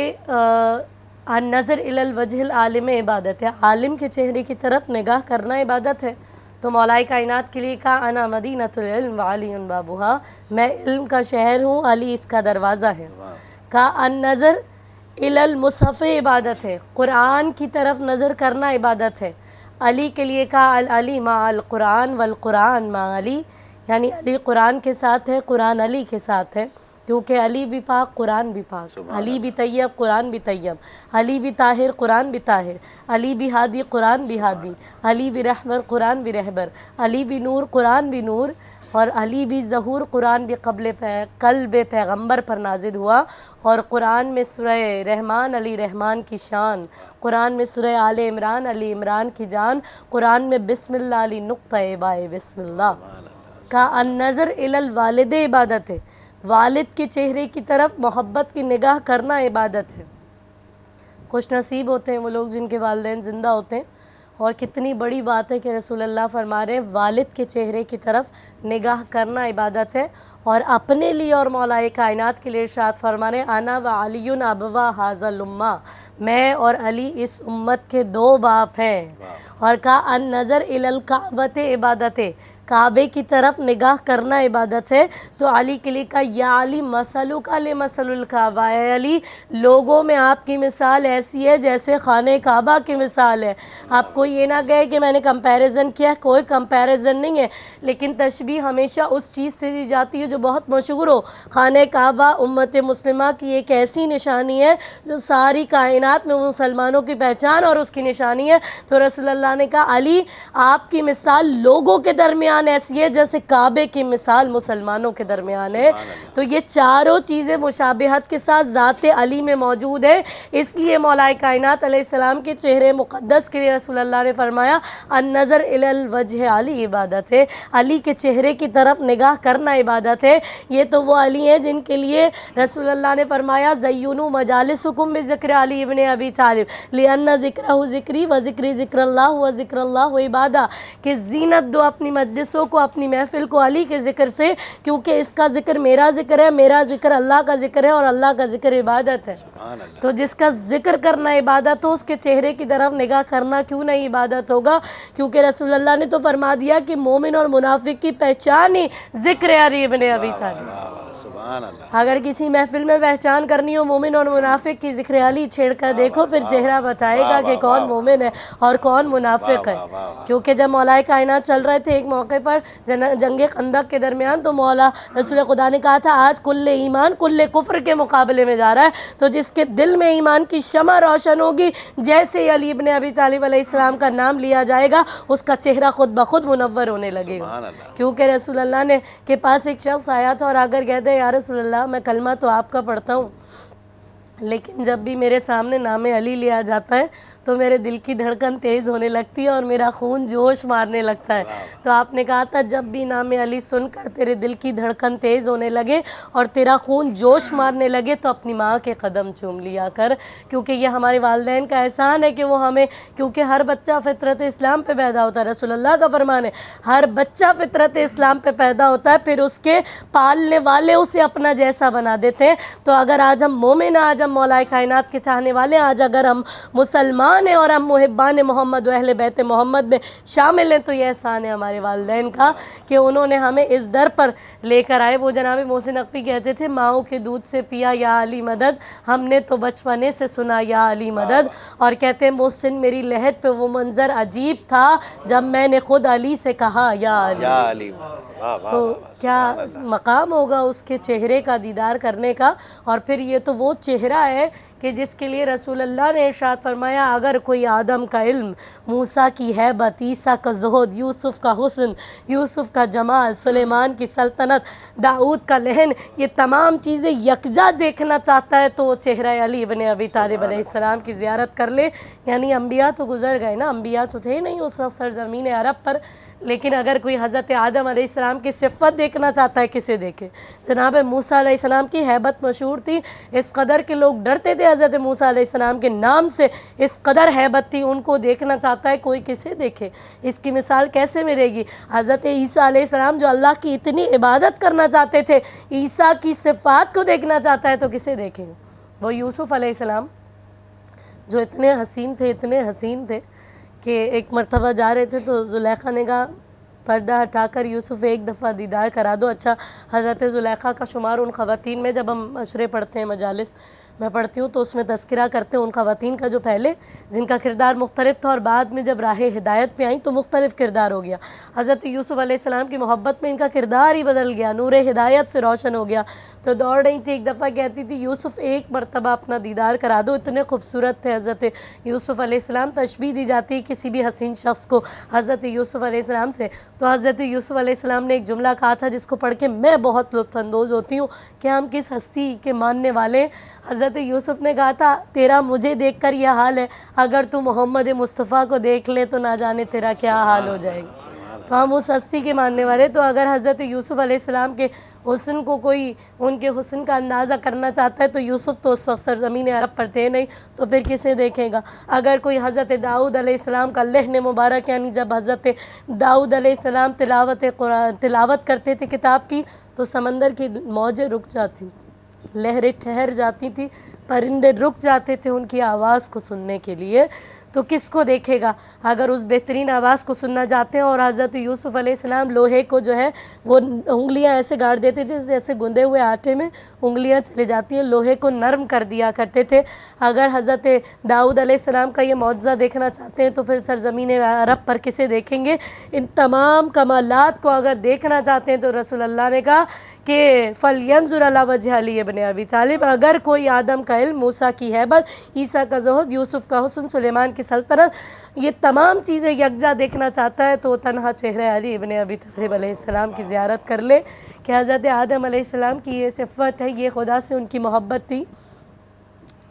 नज़र इलल वजहिल आलिम इबादत है, आलिम के चेहरे की तरफ निगाह करना इबादत है। तो मौलाए कायनात के लिए कहा अना मदीनतुल इल्म व अलीयुन बाबुहा, मैं इल्म का शहर हूँ, अली इसका दरवाज़ा है। कहा अन नज़र इलल मुसहफ़ इबादत है, कुरान की तरफ नज़र करना इबादत है। अली के लिए कहा अल अली मा अल कुरान वल कुरान मा अली, यानी अली कुरान के साथ है, कुरान अली के साथ है। क्योंकि अली भी पाक कुरान भी पाक, अली भी तैयब कुरान भी तैयब, अली भी ताहिर कुरान भी ताहिर, अली भी हादी कुरान भी हादी, अली भी रहबर कुरान भी रहबर, अली भी नूर कुरान भी नूर, और अली भी ज़हूर कुरान भी कल्ब पैगंबर पर नाजिल हुआ। और कुरान में सूरह रहमान अली रहमान की शान, कुरान में सूरह आले इमरान अली इमरान की जान, कुरान में बिस्मिल्लाह अली नुक्ता बाए बिस्मिल्लाह का अन-नज़र इलल वालिद इबादत है, वालिद के चेहरे की तरफ मोहब्बत की निगाह करना इबादत है। खुश नसीब होते हैं वो लोग जिनके वालिदैन ज़िंदा होते हैं। और कितनी बड़ी बात है कि रसूलुल्लाह फरमा रहे हैं वालिद के चेहरे की तरफ निगाह करना इबादत है। और अपने लिए और मौलाए कायनात के लिए इरशाद फरमा रहे हैं आना व अलीयुन अबवा हाज़ल उम्मा, मैं और अली इस उम्मत के दो बाप हैं। और कहा अन नज़र इलल काबत इबादत है, काबे की तरफ निगाह करना इबादत है। तो अली के लिए कहा या अली मसलु का ले मसलुल काबा, है अली लोगों में आपकी मिसाल ऐसी है जैसे खाने काबा की मिसाल है। आपको ये ना कहे कि मैंने कंपैरिजन किया, कोई कंपैरिजन नहीं है, लेकिन तशबीह हमेशा उस चीज़ से दी जाती है जो बहुत मशहूर हो। खाने काबा उम्मत मुस्लिमा की एक ऐसी निशानी है जो सारी कायनात में मुसलमानों की पहचान और उसकी निशानी है। तो रसूलुल्लाह ने कहा अली आपकी मिसाल लोगों के दरमियान ऐसी है जैसे काबे की मिसाल मुसलमानों के दरमियान है। तो ये चारों चीज़ें मुशाबिहत के साथ ज़ाते अली में मौजूद है। इसलिए मौलाए कायनात अलैहिस्सलाम के चेहरे मुक़द्दस के लिए रसूलुल्लाह ने फरमाया अन नज़र इलल वजह अली इबादत है, अली के चेहरे की तरफ निगाह करना इबादत है। ये तो वो अली हैं जिनके लिए रसूलुल्लाह ने फरमाया ज़य्युनु मजालिसुकुम बिज़िक्र अली इब्न अबी तालिब लिअन्ना ज़िक्रहु ज़िक्री व ज़िक्री ज़िक्रल्लाह व ज़िक्रल्लाह इबादा, कि ज़ीनत दो अपनी मजलिसों को अपनी महफ़िल को अली के ज़िक्र से, क्योंकि इसका ज़िक्र मेरा ज़िक्र है, मेरा ज़िक्र अल्लाह का ज़िक्र है और अल्लाह का ज़िक्र इबादत है। तो जिसका ज़िक्र करना इबादत हो उसके चेहरे की तरफ निगाह करना क्यों नहीं इबादत होगा? क्योंकि रसूलुल्लाह ने तो फरमा दिया कि मोमिन और मुनाफिक की पहचान ही ज़िक्र अली इब्न अबी तालिब। अगर किसी महफिल में पहचान करनी हो मोमिन और मुनाफिक की, ज़िक्र अली छेड़ कर देखो, फिर चेहरा बताएगा कि कौन मोमिन है और कौन मुनाफिक है। क्योंकि जब मौलाए कायनात चल रहे थे एक मौके पर जंग खंदक के दरमियान, तो मौला रसूल खुदा ने कहा था आज कुल्ले ईमान कुल्ले कुफ्र के मुकाबले में जा रहा है। तो जिसके दिल में ईमान की शमा रोशन होगी, जैसे ही अली इब्न अबी तालिब अलैहिस्सलाम का नाम लिया जाएगा उसका चेहरा खुद ब खुद मुनव्वर होने लगेगा। क्योंकि रसूलुल्लाह ने के पास एक शख्स आया था और आकर कहते या रसूलुल्लाह मैं कलमा तो आपका पढ़ता हूँ, लेकिन जब भी मेरे सामने नाम अली लिया जाता है तो मेरे दिल की धड़कन तेज़ होने लगती है और मेरा खून जोश मारने लगता है। तो आपने कहा था जब भी नाम अली सुनकर तेरे दिल की धड़कन तेज़ होने लगे और तेरा खून जोश मारने लगे तो अपनी माँ के कदम चूम लिया कर, क्योंकि ये हमारे वालिदैन का एहसान है कि वो हमें, क्योंकि हर बच्चा फितरत इस्लाम पे पैदा होता है, रसूलुल्लाह का फरमान है हर बच्चा फितरत इस्लाम पे पैदा होता है, फिर उसके पालने वाले उसे अपना जैसा बना देते हैं। तो अगर आज हम मोमिन, आज हम मौलाए कायनात के चाहने वाले, आज अगर हम मुसलमान हैं और हम मुहिब्बान मोहम्मद व अहले बैत मोहम्मद में शामिल हैं, तो यह एहसान है हमारे वालिदैन का कि उन्होंने हमें इस दर पर लेकर आए। वो जनाब मोहसिन नकवी कहते थे माओ के दूध से पिया या अली मदद, हमने तो बचपने से सुना या अली मदद। और कहते हैं मोहसिन मेरी लहद पे वो मंजर अजीब था जब मैंने खुद अली से कहा या अली। तो क्या मकाम होगा उसके चेहरे का दीदार करने का। और फिर ये तो वो चेहरा है कि जिसके लिए रसूलुल्लाह ने इरशाद फरमाया अगर कोई आदम का इल्म, मूसा की हैबत, ईसा का ज़ुहद, यूसुफ़ का हुस्न, यूसुफ़ का जमाल, सुलेमान की सल्तनत, दाऊद का लहन, ये तमाम चीज़ें यकजा देखना चाहता है तो चेहरा अली इब्न अबी तालिब अलैहिस्सलाम की ज़ियारत कर ले। यानी अम्बिया तो गुज़र गए ना, अम्बिया तो थे नहीं उस वक्त सरज़मीन अरब पर, लेकिन अगर कोई हज़रत आदम अलैहिस्सलाम की सिफ़त देखना चाहता है किसे देखे? जनाब मूसा अलैहिस्सलाम की हैबत मशहूर थी, इस कदर के लोग डरते थे हज़रत मूसा अलैहिस्सलाम के नाम से, इस कदर हैबत थी, उनको देखना चाहता है कोई किसे देखे? इसकी मिसाल कैसे मिलेगी? हज़रत ईसा अलैहिस्सलाम जो अल्लाह की इतनी इबादत करना चाहते थे, ईसा की सिफ़ात को देखना चाहता है तो किसे देखेंगे? वो यूसुफ़ अलैहिस्सलाम जो इतने हसीन थे कि एक मरतबा जा रहे थे तो ज़ुलेखा ने कहा पर्दा हटाकर यूसुफ एक दफ़ा दीदार करा दो। अच्छा, हज़रत ज़ुलेखा का शुमार उन ख़वातीन में, जब हम मशरे पढ़ते हैं, मजालिस मैं पढ़ती हूँ, तो उसमें तज़किरा करते हैं उन ख़वातीन का जो पहले जिनका किरदार मुख्तलिफ था और बाद में जब राह हिदायत पे आई तो मुख्तलिफ किरदार हो गया। हज़रत यूसुफ अलैहिस्सलाम की मोहब्बत में इनका किरदार ही बदल गया, नूर हिदायत से रोशन हो गया। तो दौड़ रही थी, एक दफ़ा कहती थी यूसुफ एक मरतबा अपना दीदार करा दो, इतने खूबसूरत थे हज़रत यूसुफ अलैहिस्सलाम। तशबीह दी जाती है किसी भी हसीन शख्स को हज़रत यूसुफ अलैहिस्सलाम से, तो हज़रत यूसुफ अलैहिस्सलाम ने एक जुमला कहा था जिसको पढ़ के मैं बहुत लुत्फ़अंदोज़ होती हूँ कि हम किस हस्ती के मानने वाले। हज़रत यूसुफ ने कहा था, तेरा मुझे देखकर यह हाल है, अगर तू मोहम्मद मुस्तफ़ा को देख ले तो ना जाने तेरा क्या हाल हो जाएगा। तो हम उस हस्ती के मानने वाले। तो अगर हज़रत यूसुफ अलैहिस्सलाम के हुस्न को कोई उनके हुस्न का अंदाज़ा करना चाहता है तो यूसुफ तो उस वक्त सरज़मीन अरब पर थे नहीं, तो फिर किसे देखेगा। अगर कोई हज़रत दाऊद अलैहिस्सलाम का लहन मुबारक, यानी जब हज़रत दाऊद अलैहिस्सलाम तिलावत करते थे किताब की, तो समंदर की मौजें रुक जाती, लहरें ठहर जाती थी, परिंदे रुक जाते थे उनकी आवाज़ को सुनने के लिए। तो किसको देखेगा अगर उस बेहतरीन आवाज़ को सुनना चाहते हैं। और हज़रत यूसुफ अलैहिस्सलाम लोहे को जो है वो उंगलियां ऐसे गाड़ देते थे जैसे गुंदे हुए आटे में उंगलियां चले जाती हैं, लोहे को नरम कर दिया करते थे। अगर हज़रत दाऊद अलैहिस्सलाम का ये मौजज़ा देखना चाहते हैं तो फिर सरज़मीन अरब पर किसे देखेंगे। इन तमाम कमालात को अगर देखना चाहते हैं तो रसूल अल्लाह ने कहा कि फ़लयंज़ुर अला वजह अली इब्न अबी तालिब। अगर कोई आदम का इल्म, मूसा की हैबत, ईसा का ज़ुहद, यूसुफ का हुस्न, सुलेमान की सल्तनत, ये तमाम चीज़ें यकजा देखना चाहता है तो तन्हा चेहरे अली इब्न अबी तालिब अलैहिस्सलाम की ज़ियारत कर ले। कि हज़रत आदम अलैहिस्सलाम की ये सिफ़त है, ये खुदा से उनकी मोहब्बत थी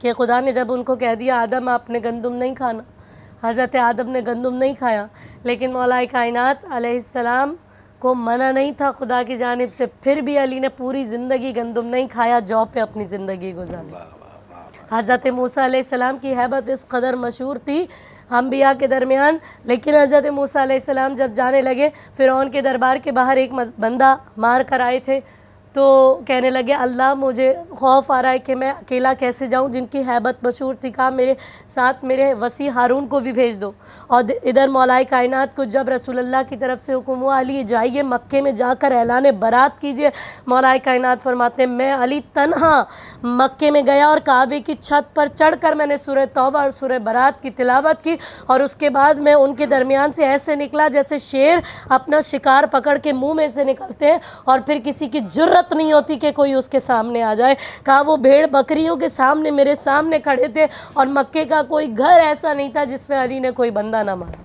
कि खुदा ने जब उनको कह दिया आदम आपने गंदम नहीं खाना, हज़रत आदम ने गंदम नहीं खाया, लेकिन मौला कायनात अलैहिस्सलाम को मना नहीं था खुदा की जानिब से, फिर भी अली ने पूरी ज़िंदगी गंदम नहीं खाया, जौ पे अपनी ज़िंदगी गुजारी। हज़रत मूसा अलैहिस्सलाम की हैबत इस कदर मशहूर थी अंबिया के दरमियान, लेकिन हज़रत मूसा अलैहिस्सलाम जब जाने लगे फ़िरौन के दरबार के बाहर एक बंदा मार कर आए थे, तो कहने लगे अल्लाह मुझे खौफ आ रहा है कि मैं अकेला कैसे जाऊं, जिनकी हैबत मशहूर थी। कहा मेरे साथ मेरे वसी हारून को भी भेज दो। और इधर मौलाए कायनात को जब रसूलुल्लाह की तरफ से हुक्म हुआ अली जाइए मक्के में जाकर ऐलान बरात कीजिए, मौलाए कायनात फरमाते हैं मैं अली तन्हा मक्के में गया और काबे की छत पर चढ़कर मैंने सूरह तौबा और सूरह बरात की तिलावत की, और उसके बाद मैं उनके दरमियान से ऐसे निकला जैसे शेर अपना शिकार पकड़ के मुँह में से निकलते हैं और फिर किसी की जुर्रत नहीं होती कि कोई उसके सामने आ जाए। कहा वो भेड़ बकरियों के सामने मेरे सामने खड़े थे और मक्के का कोई घर ऐसा नहीं था जिसमें अली ने कोई बंदा ना मारा,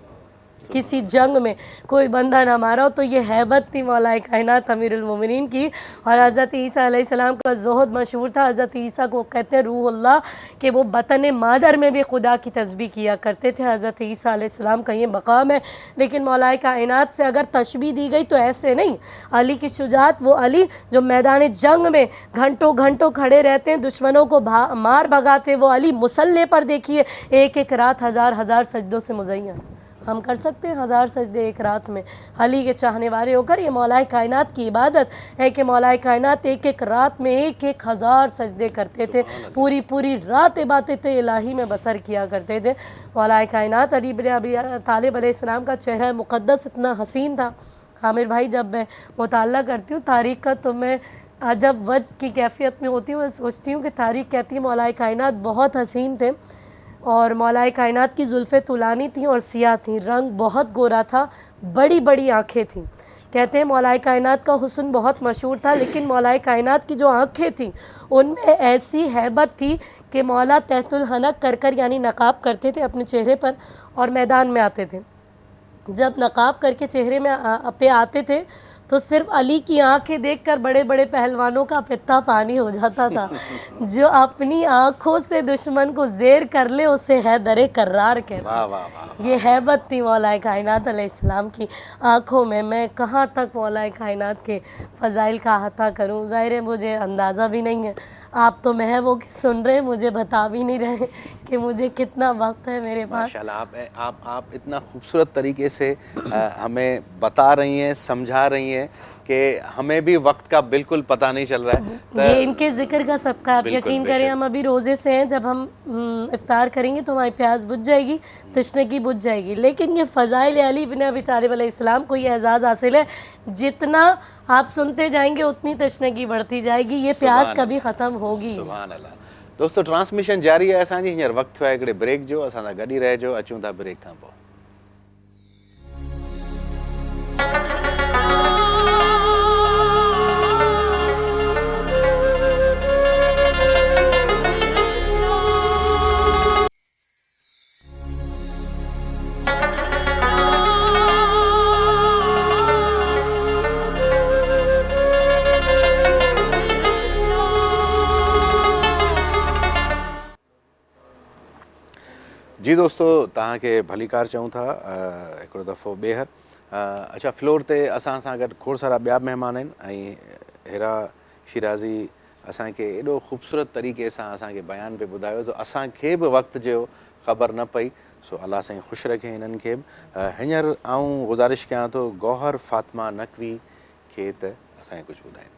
किसी जंग में कोई बंदा ना मारा हो। तो ये हैबत थी मौला कायनात अमीरुल मोमिनीन की। और हज़रत ईसा अलैहिस्सलाम का ज़ुहद मशहूर था। हज़रत ईसा को कहते हैं रूहुल्लाह, कि वो बतन मादर में भी खुदा की तस्बीह किया करते थे। हज़रत ईसा अलैहिस्सलाम का ये मकाम है। लेकिन मौला कायनात से अगर तशबीह दी गई तो ऐसे नहीं। अली की शुजात, वो अली जो मैदान जंग में घंटों घंटों खड़े रहते हैं, दुश्मनों को मार भगाते, वो अली मुसल्ले पर देखिए एक एक रात हज़ार हज़ार सजदों से मुज़य्यन। हम कर सकते हैं 1000 सजदे एक रात में अली के चाहने वाले होकर। ये मौलाए कायनात की इबादत है कि मौलाए कायनात एक एक रात में एक एक 1000 सजदे करते थे, पूरी पूरी रात इबादत इलाही में बसर किया करते थे। मौलाए कायनात अली इब्न अबी तालिब अलैहिस्सलाम का चेहरा मुक़द्दस इतना हसीन था। आमिर भाई, जब मैं मुताला करती हूँ तारीख़ का तो मैं जब वज्द की कैफियत में होती हूँ, मैं सोचती हूँ कि तारीख़ कहती है मौलाए कायनात बहुत हसीन थे और मौलाए कायनात की जुल्फ़े तुलानी थी और सियाह थी, रंग बहुत गोरा था, बड़ी बड़ी आँखें थीं। कहते हैं मौलाए कायनात का हुस्न बहुत मशहूर था, लेकिन मौलाए कायनात की जो आँखें थीं उनमें ऐसी हैबत थी कि मौला तहतुल हनक कर कर यानी नकाब करते थे अपने चेहरे पर और मैदान में आते थे। जब नकाब करके चेहरे में पे आते थे तो सिर्फ अली की आंखें देखकर बड़े बड़े पहलवानों का पित्ता पानी हो जाता था। जो अपनी आंखों से दुश्मन को ज़ेर कर ले उसे हैदर कर्रार कहते। ये हैबत थी मौलाए कायनात अलैहिस्सलाम की आंखों में। मैं कहाँ तक मौलाए कायनात के फ़ज़ाइल का अहाता करूँ, ज़ाहिर है मुझे अंदाज़ा भी नहीं है। आप तो महव हो के सुन रहे हैं, मुझे बता भी नहीं रहे कि मुझे कितना वक्त है मेरे पास। माशाल्लाह आप इतना खूबसूरत तरीके से हमें बता रही हैं, समझा रही हैं हैं कि हमें भी वक्त का बिल्कुल पता नहीं चल रहा है। ये इनके जिक्र का सबका आप बिल्कुल, यकीन करें, बेशक। हम अभी रोज़े से हैं, जब हम इफ्तार करेंगे तो हमारी प्यास बुझ जाएगी, तशनगी बुझ जाएगी। लेकिन ये फ़ज़ाइल अली बिन अबी तालिब अलैहिस्सलाम को ये एजाज़ हासिल है, जितना आप सुनते जाएंगे उतनी तशनगी बढ़ती जाएगी, ये प्यास सुभान कभी ख़त्म होगी। सुभान अल्लाह। दोस्तों ट्रांसमिशन जारी है असांजी, हींअर वक़्तु थियो आहे हिकिड़े ब्रेक जो, असां सां गॾु ई रहिजो, अचूं था ब्रेक खां पोइ। जी दोस्तों, तव्हांखे भलीकार चऊं था हिकिड़ो दफ़ो ॿीहर। अच्छा, फ्लोर ते असां सां गॾु खोड़ सारा ॿिया महिमान आहिनि ऐं हिरा शिराज़ी असांखे एॾो ख़ूबसूरत तरीक़े सां असांखे बयान पे ॿुधायो, तो असांखे बि वक़्त जो ख़बर न पई। सो अल्लाह साईं ख़ुशि रखे हिननि खे बि। हींअर आऊं गुज़ारिश कयां थो गौहर फ़ातिमा नक़वी खे त असांखे कुझु ॿुधाइनि।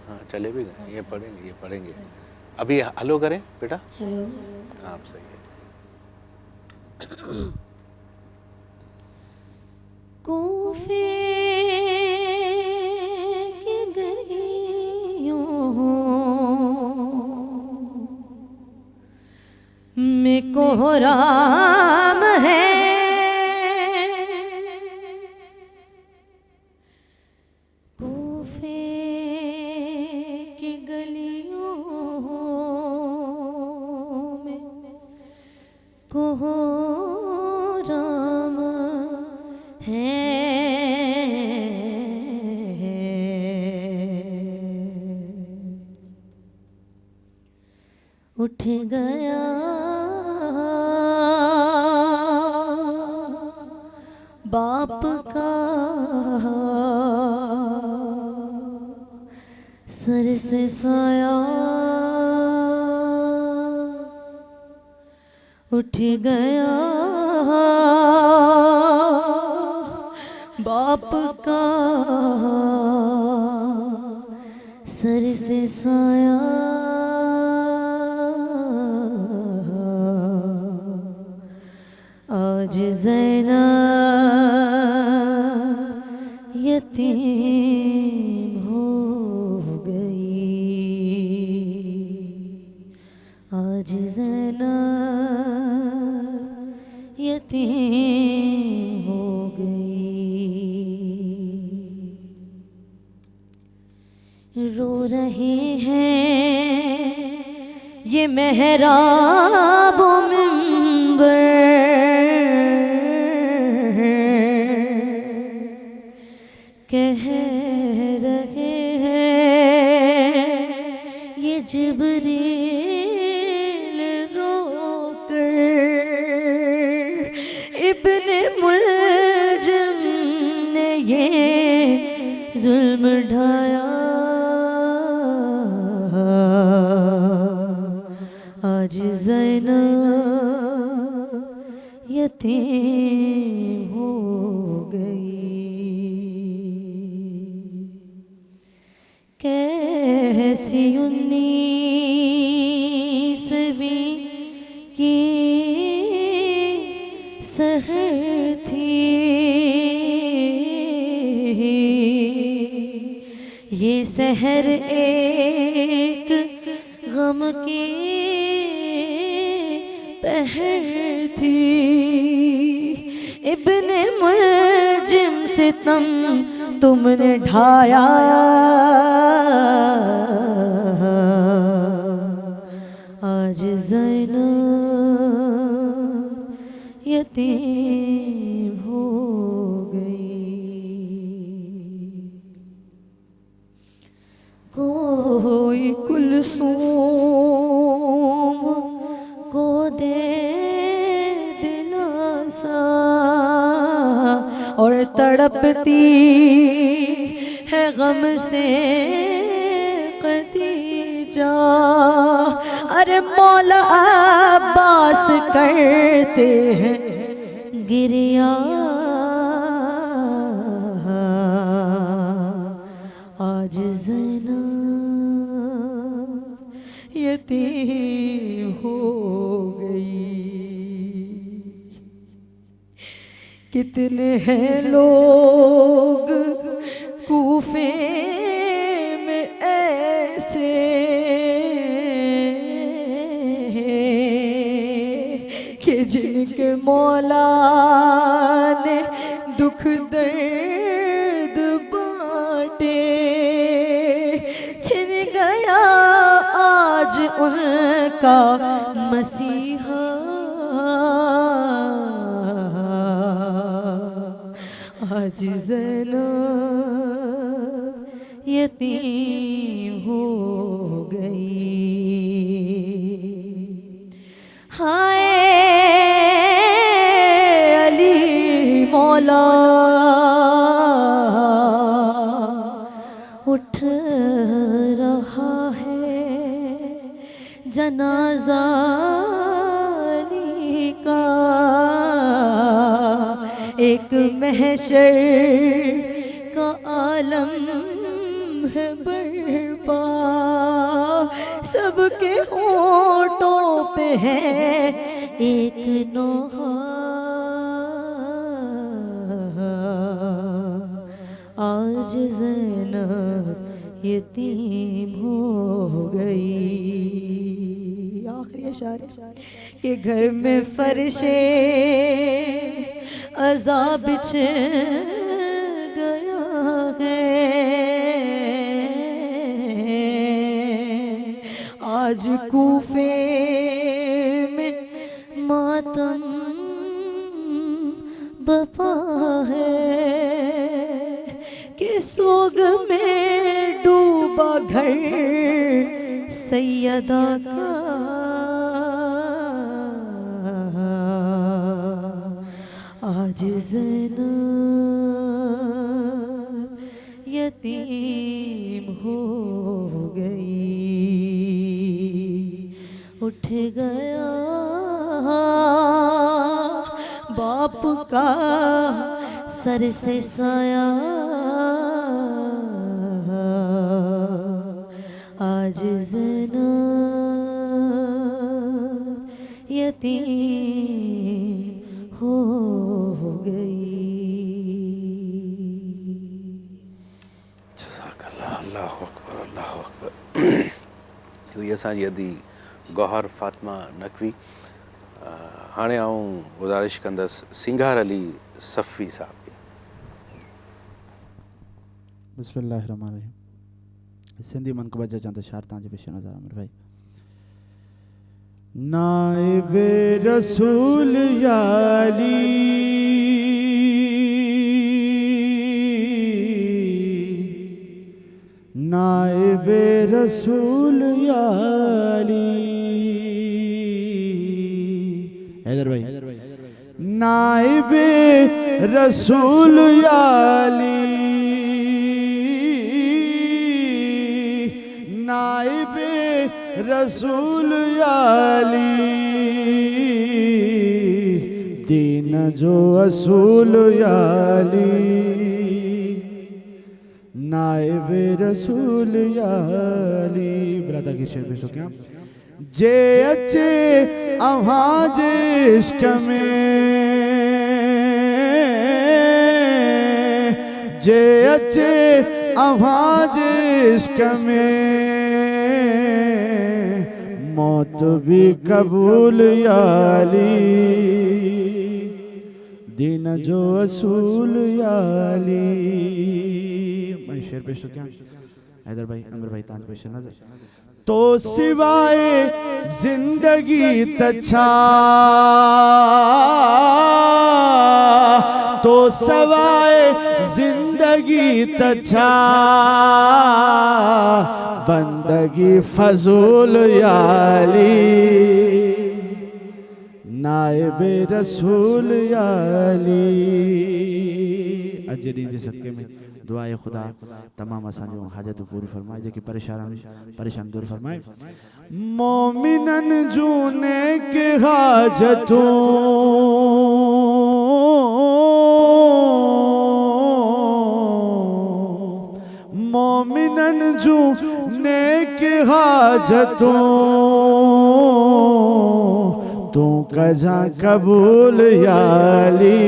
हाँ चले भी गए, ये पढ़ेंगे अभी। हेलो करें बेटा। हेलो। आप सही है। कूफे की गलियों में कोहराम है, कूफे की गलियों में कोहराम है, उठ गया बाप का सर से साया, उठ गया बाप का सर से साया, आज ज़ैनब यतीम हो गई, आज ज़ैनब यतीम हो गई। रो रहे हैं ये मेहराब मिंबर, कह रहे हैं ये जिब्रील रोकर, इब्ने मुल्जिम ने ये जुल्म ढाया, आज ज़ैनब यतीम हो गई। कैसी 19वीं की सहर थी, ये सहर एक गम की पहर थी, इब्ने मुल्जिम सितम तुमने ढाया, आज ज़ैनब यतीम हो गई। कुलसूम को दे दिलासा और तड़पती है गम से खदीजा। अरे मौला अब्बास करते हैं गिरिया, आज ज़ैनब यतीम हो गई। कितने हैं लोग कूफे में ऐसे कि जिनके मौला ने दुख दर्द बांटे। छिन गया आज उनका मसीहा, आज ज़ैनब यतीम हो गई। हाय अली मौला उठ रहा है जनाजा अली का। एक महशर का आलम है बर्पा, सबके होठों पे है एक नोहा। आज ज़ैनब यतीम हो गई। आखिरी अशार के घर में फर्शे अज़ाब बिछ गया है। आज कूफे में मातम बपा है कि सोग में डूबा घर सैयदा का। आज ज़ैनब यतीम हो गई। उठ गया बाप का सर से साया, आज ज़ैनब यतीम हो गई। जज़ाकल्लाह, अल्लाहु अकबर, अल्लाहु अकबर। हुई असांजी अदी गौहर फातिमा नकवी। हाणे आऊं गुज़ारिश कंदसि सिंगार अली सफ़ी साहब खे। बिस्मिल्लाहिर्रहमानिर्रहीम। सिंधी मनक़बत जा चंद अशार तव्हांजे पेश नज़र आमिर भाई। नाइबे रसूल याली नाइबे रसूल याली। हैदर भाई नाइबे रसूल याली नाइबे रसूल याली दीन जो असूल याली नाइबे रसूल याली। बरादा की शेर पेश हो क्या? जे अचे अव्हां जे इश्क में जे अचे अव्हां जे इश्क में मौत भी कबूल याली दीन जो असूल याली। मैं शेर पेश हो क्या? हैदर भाई अमर भाई तांज पेश नजर। तो सिवाय जिंदगी तछा तो सवाए जिंदगी तछा बंदगी फजूल याली नाइबे रसूल याली। अज ॾींहं जे सदके में दुआए खुदा तमाम असांजो हाजतूं पूरी फरमाए, जेके परेशान दूर फरमाए। मोमिनन जूं नेक हाजतूं मोमिनन जूं नेक हाजतूं तू कजा कबूल याली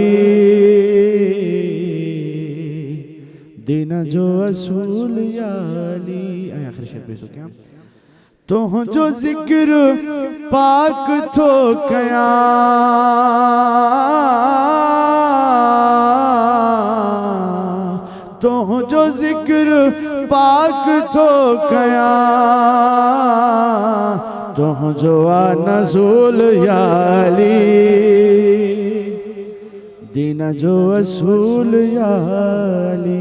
दिन जो असूल याली। आखिर शेर पेश हो क्या तो जो जिक्र पाक थो कया तो जो जिक्र पाक थो कया तो जो आ नज़ूल याली दीन जो असूल याली।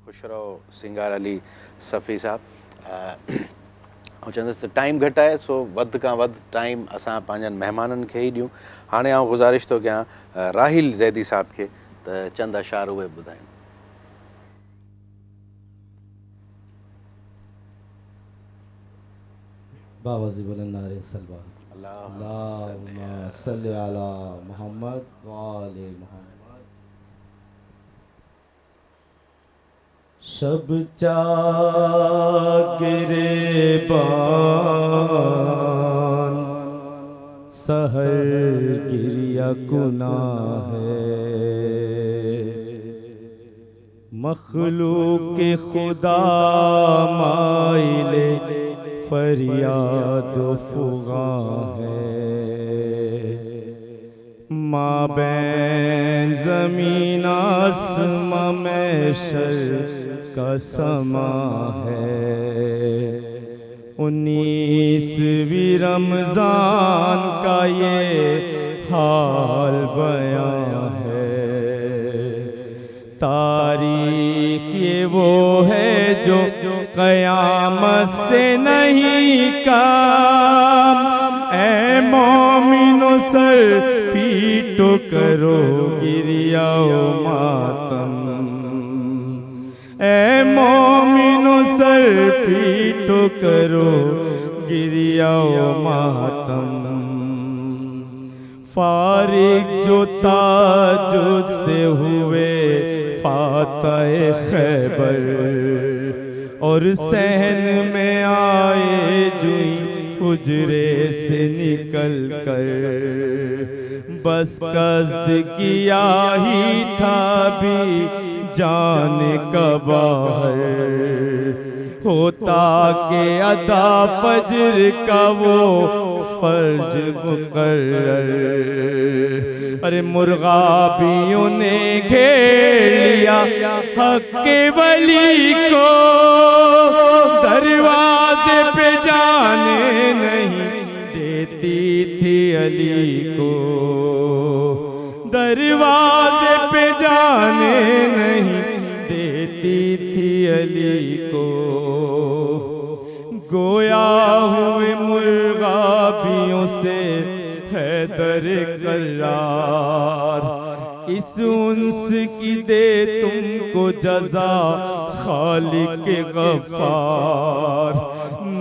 खुश रहो सिंगार अली सफ़ी साहब। ऐं चवंदुसि त टाइम घटि आहे, सो वधि खां वधि टाइम असां पंहिंजनि महिमाननि खे ई ॾियूं। हाणे आउं गुज़ारिश थो कयां राहिल ज़ैदी साहब खे त चंद अशार उहे ॿुधाइनि। बावज़ी बुलंदारे सलवा अल्लाहुम्मा सल्ली अला मुहम्मद व आले मुहम्मद। शब गिरेबान सहर गिरिया गुनाह है मखलूक खुदा माइले फरियाद फुगा है माबैन ज़मीन आसमां में शर का समा है 19वीं रमज़ान का ये हाल बयां है। तारीख ये वो है जो क़यामत से नहीं काम। ऐ मोमिनो सर पीटो करो गिरियाओ मातम। ऐ मोमिनो सर पीटो करो गिरियाओ मातम। फारिग जो ताजुद से हुए फातह खैबर और सहन में आए जुई हुजरे से निकल कर। बस कस्द किया ही था भी जाने का बाहर होता के अदा फजर का वो फर्ज मुकर्रर। अरे मुर्गाबियों ने घेर लिया हक के वली को दरवाजे पे जाने नहीं देती थी अली को। दरवाजे पे जाने नहीं देती थी अली को। गोया हुए मुर्गाबियों से हैदर करार। इस उन्स की दे तुमको जजा खालिक गफ्फार।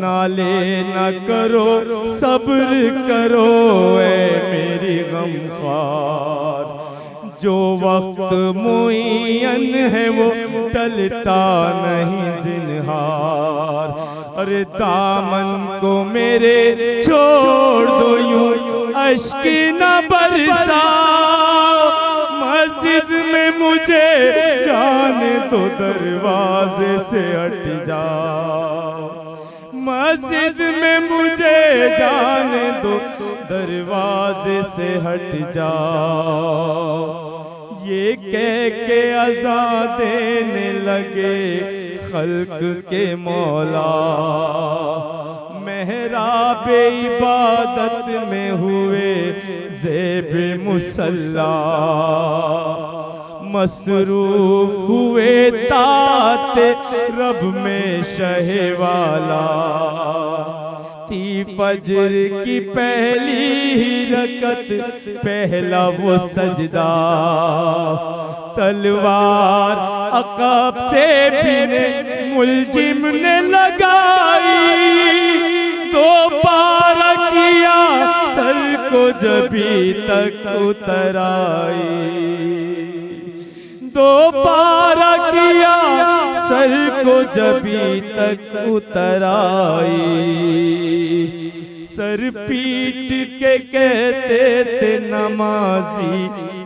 नाले न करो सब्र करो ए मेरी गमखार। जो वक्त मुय्यन है वो टलता नहीं जिन्हार। अरे दामन को मेरे छोड़ दो यूं अश्क न बरसाओ। मस्जिद में मुझे जाने तो दरवाजे से हट जाओ। मस्जिद में मुझे जाने दो दरवाजे से हट जाओ। ये कह के अज़ा देने लगे खल्क के मौला। मेहराब इबादत में हुए ज़ेब मुसल्ला मसरूफ हुए ताते रब में शहवाला थी फजर की पहली ही रकत पहला वो सजदा तलवार अक़ब से भी ने मुलजिम ने लगाई दो पार किया सर को जबी तक उतराई दो पार किया सर को जबी तक उतराई सर पीट के कहते थे नमाजी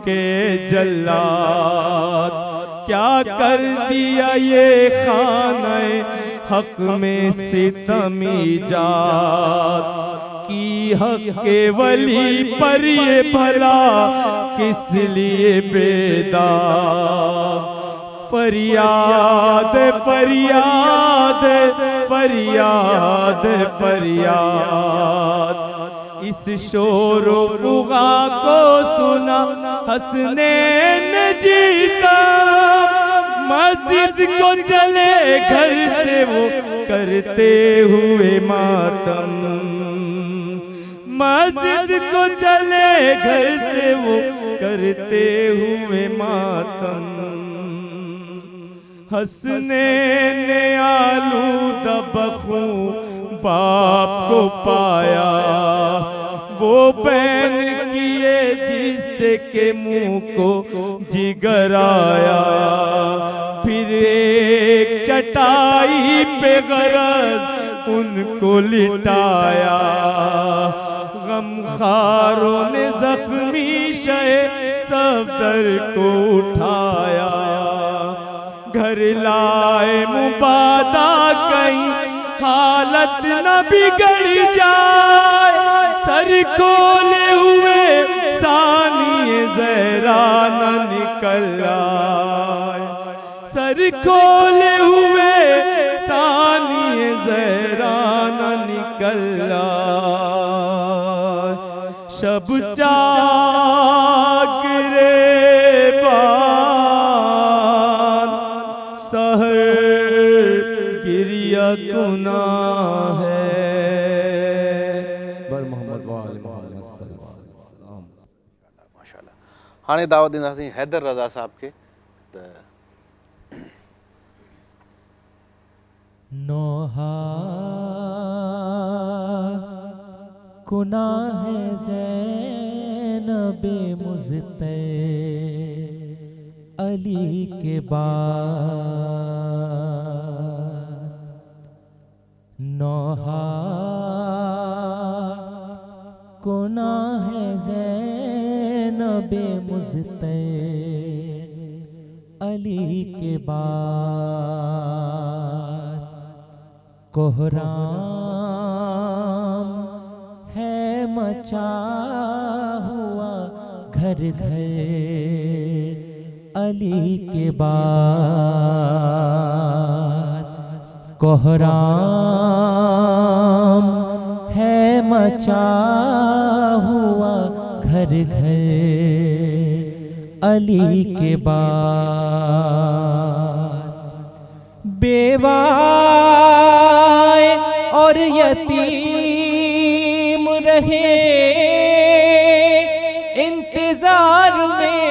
के जल्लाद क्या कर दिया ये खाने हक में सितमी जात की हक के वली पर ये भला किस लिए बेदाग फरियाद फरियाद फरियाद फरियाद इस शोरो फुगा को सुना हसनैन जीता मस्जिद को चले घर से वो करते हुए मातम मस्जिद को चले घर से वो करते हुए मातम हसनैन आलूदा बखूं बाप को पाया वो बहन किए जिससे के मुंह को जिगर आया फिर एक चटाई पे गरज उनको लिटाया गमखारों ने जख्मी शहे सफदर को उठाया घर लाए मुबादा कहीं हालत न बिगड़ जाए सर खोले हुए सानिए ज़हरा न निकल आए सर खोले हुए सानिए ज़हरा न निकल आए शब चागरे सहर गिरिया गुनाह है बर मोहम्मद वाले मोहम्मद सल्लल्लाहु अलैहि वसल्लम माशाल्लाह हाणे दावत ॾींदासीं हैदर रज़ा साहब खे त नोहा गुनाह ज़ैनब मुज़्तै अली के बाद नौहा गुनाह ज़ैनब मुज़्तै अली के बाद कोहराम है मचा हुआ घर घर अली के बाद कोहराम है मचा हुआ घर घर अली के बाद बेवाए और यतीम रहे इंतजार में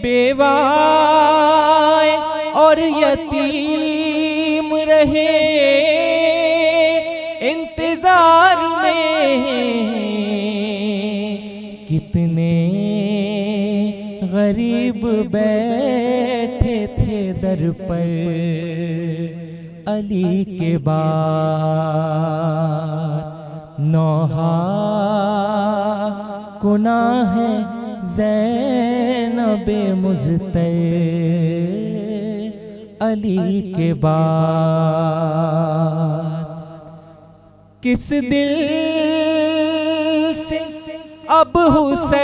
बेवाए और यतीम रहे इंतजार में कितने गरीब बैठे थे दर पर अली के बाद नौहा गुनाह है ज़ैनब मुज़्तै अली के बाद किस दिल से अब हुसैन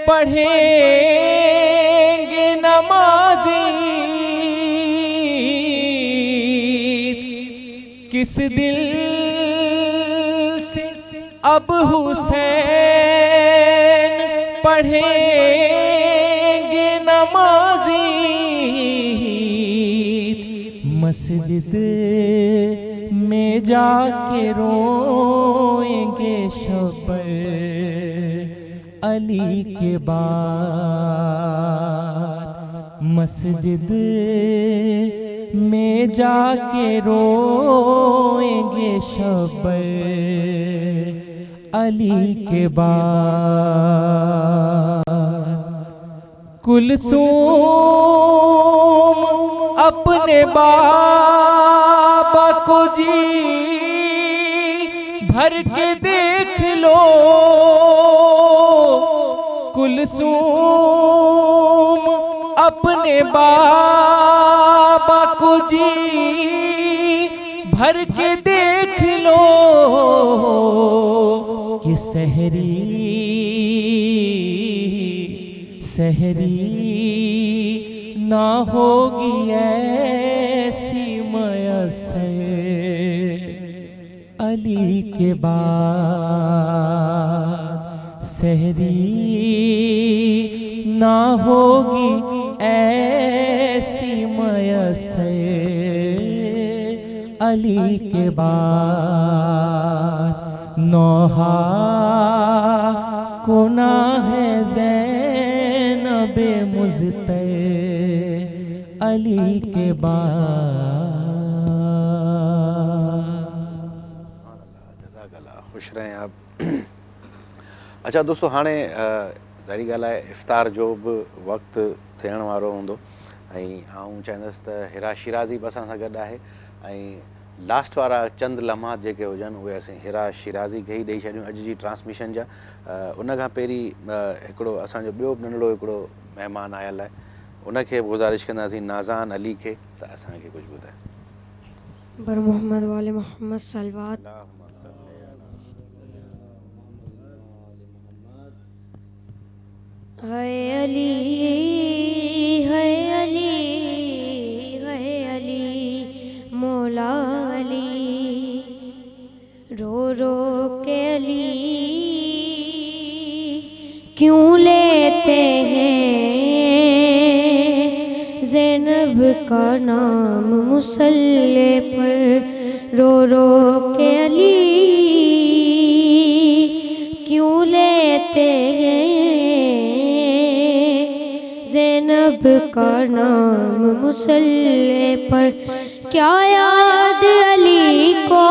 पढ़ेंगे नमाज़ी किस दिल अब हुसैन पढ़ेंगे नमाजी, मस्जिद में जाके रोएंगे शब्बर अली के बाद, मस्जिद में जाके रोएंगे शब्बर अली के बाद। कुलसूम अपने बाबा को जी भर के देख लो, कुलसूम अपने बाबा को जी भर के देख लो कि सहरी सहरी ना होगी ऐसी मयस्सर अली के बाद, सहरी ना होगी ऐसी मयस्सर अली के बाद। नौहा कुना है ज़ैनबे मुज़्तर अली के बाद। जज़ाकल्लाह, खुश रहें आप। अच्छा दोस्तों, हाणे ज़ाहिरी ॻाल्हि आहे इफ़्तार जो बि वक़्तु थियण वारो हूंदो ऐं आऊं चाहींदुसि त हिरा शिराज़ी बि असां सां गॾु आहे ऐं लास्ट वारा चंद लम्हात जेके हुजनि उहे असीं हिरा शिराज़ी खे ई ॾेई छॾियूं अॼु जी ट्रांसमिशन जा। उन खां पहिरीं हिकिड़ो असांजो ॿियो नंढड़ो हिकिड़ो महिमान आयल आहे, उनखे गुज़ारिश कंदासीं नाज़ान अली खे त असांखे कुझु ॿुधाए। बर मोहम्मद वाले मोहम्मद सलवात। है अली है अली है अली मौला अली, रो रो के अली क्यों लेते हैं ज़ैनब का नाम मुसल्ले पर, रो रो के अली क्यों लेते हैं ज़ैनब का नाम मुसल्ले पर। क्या याद अली को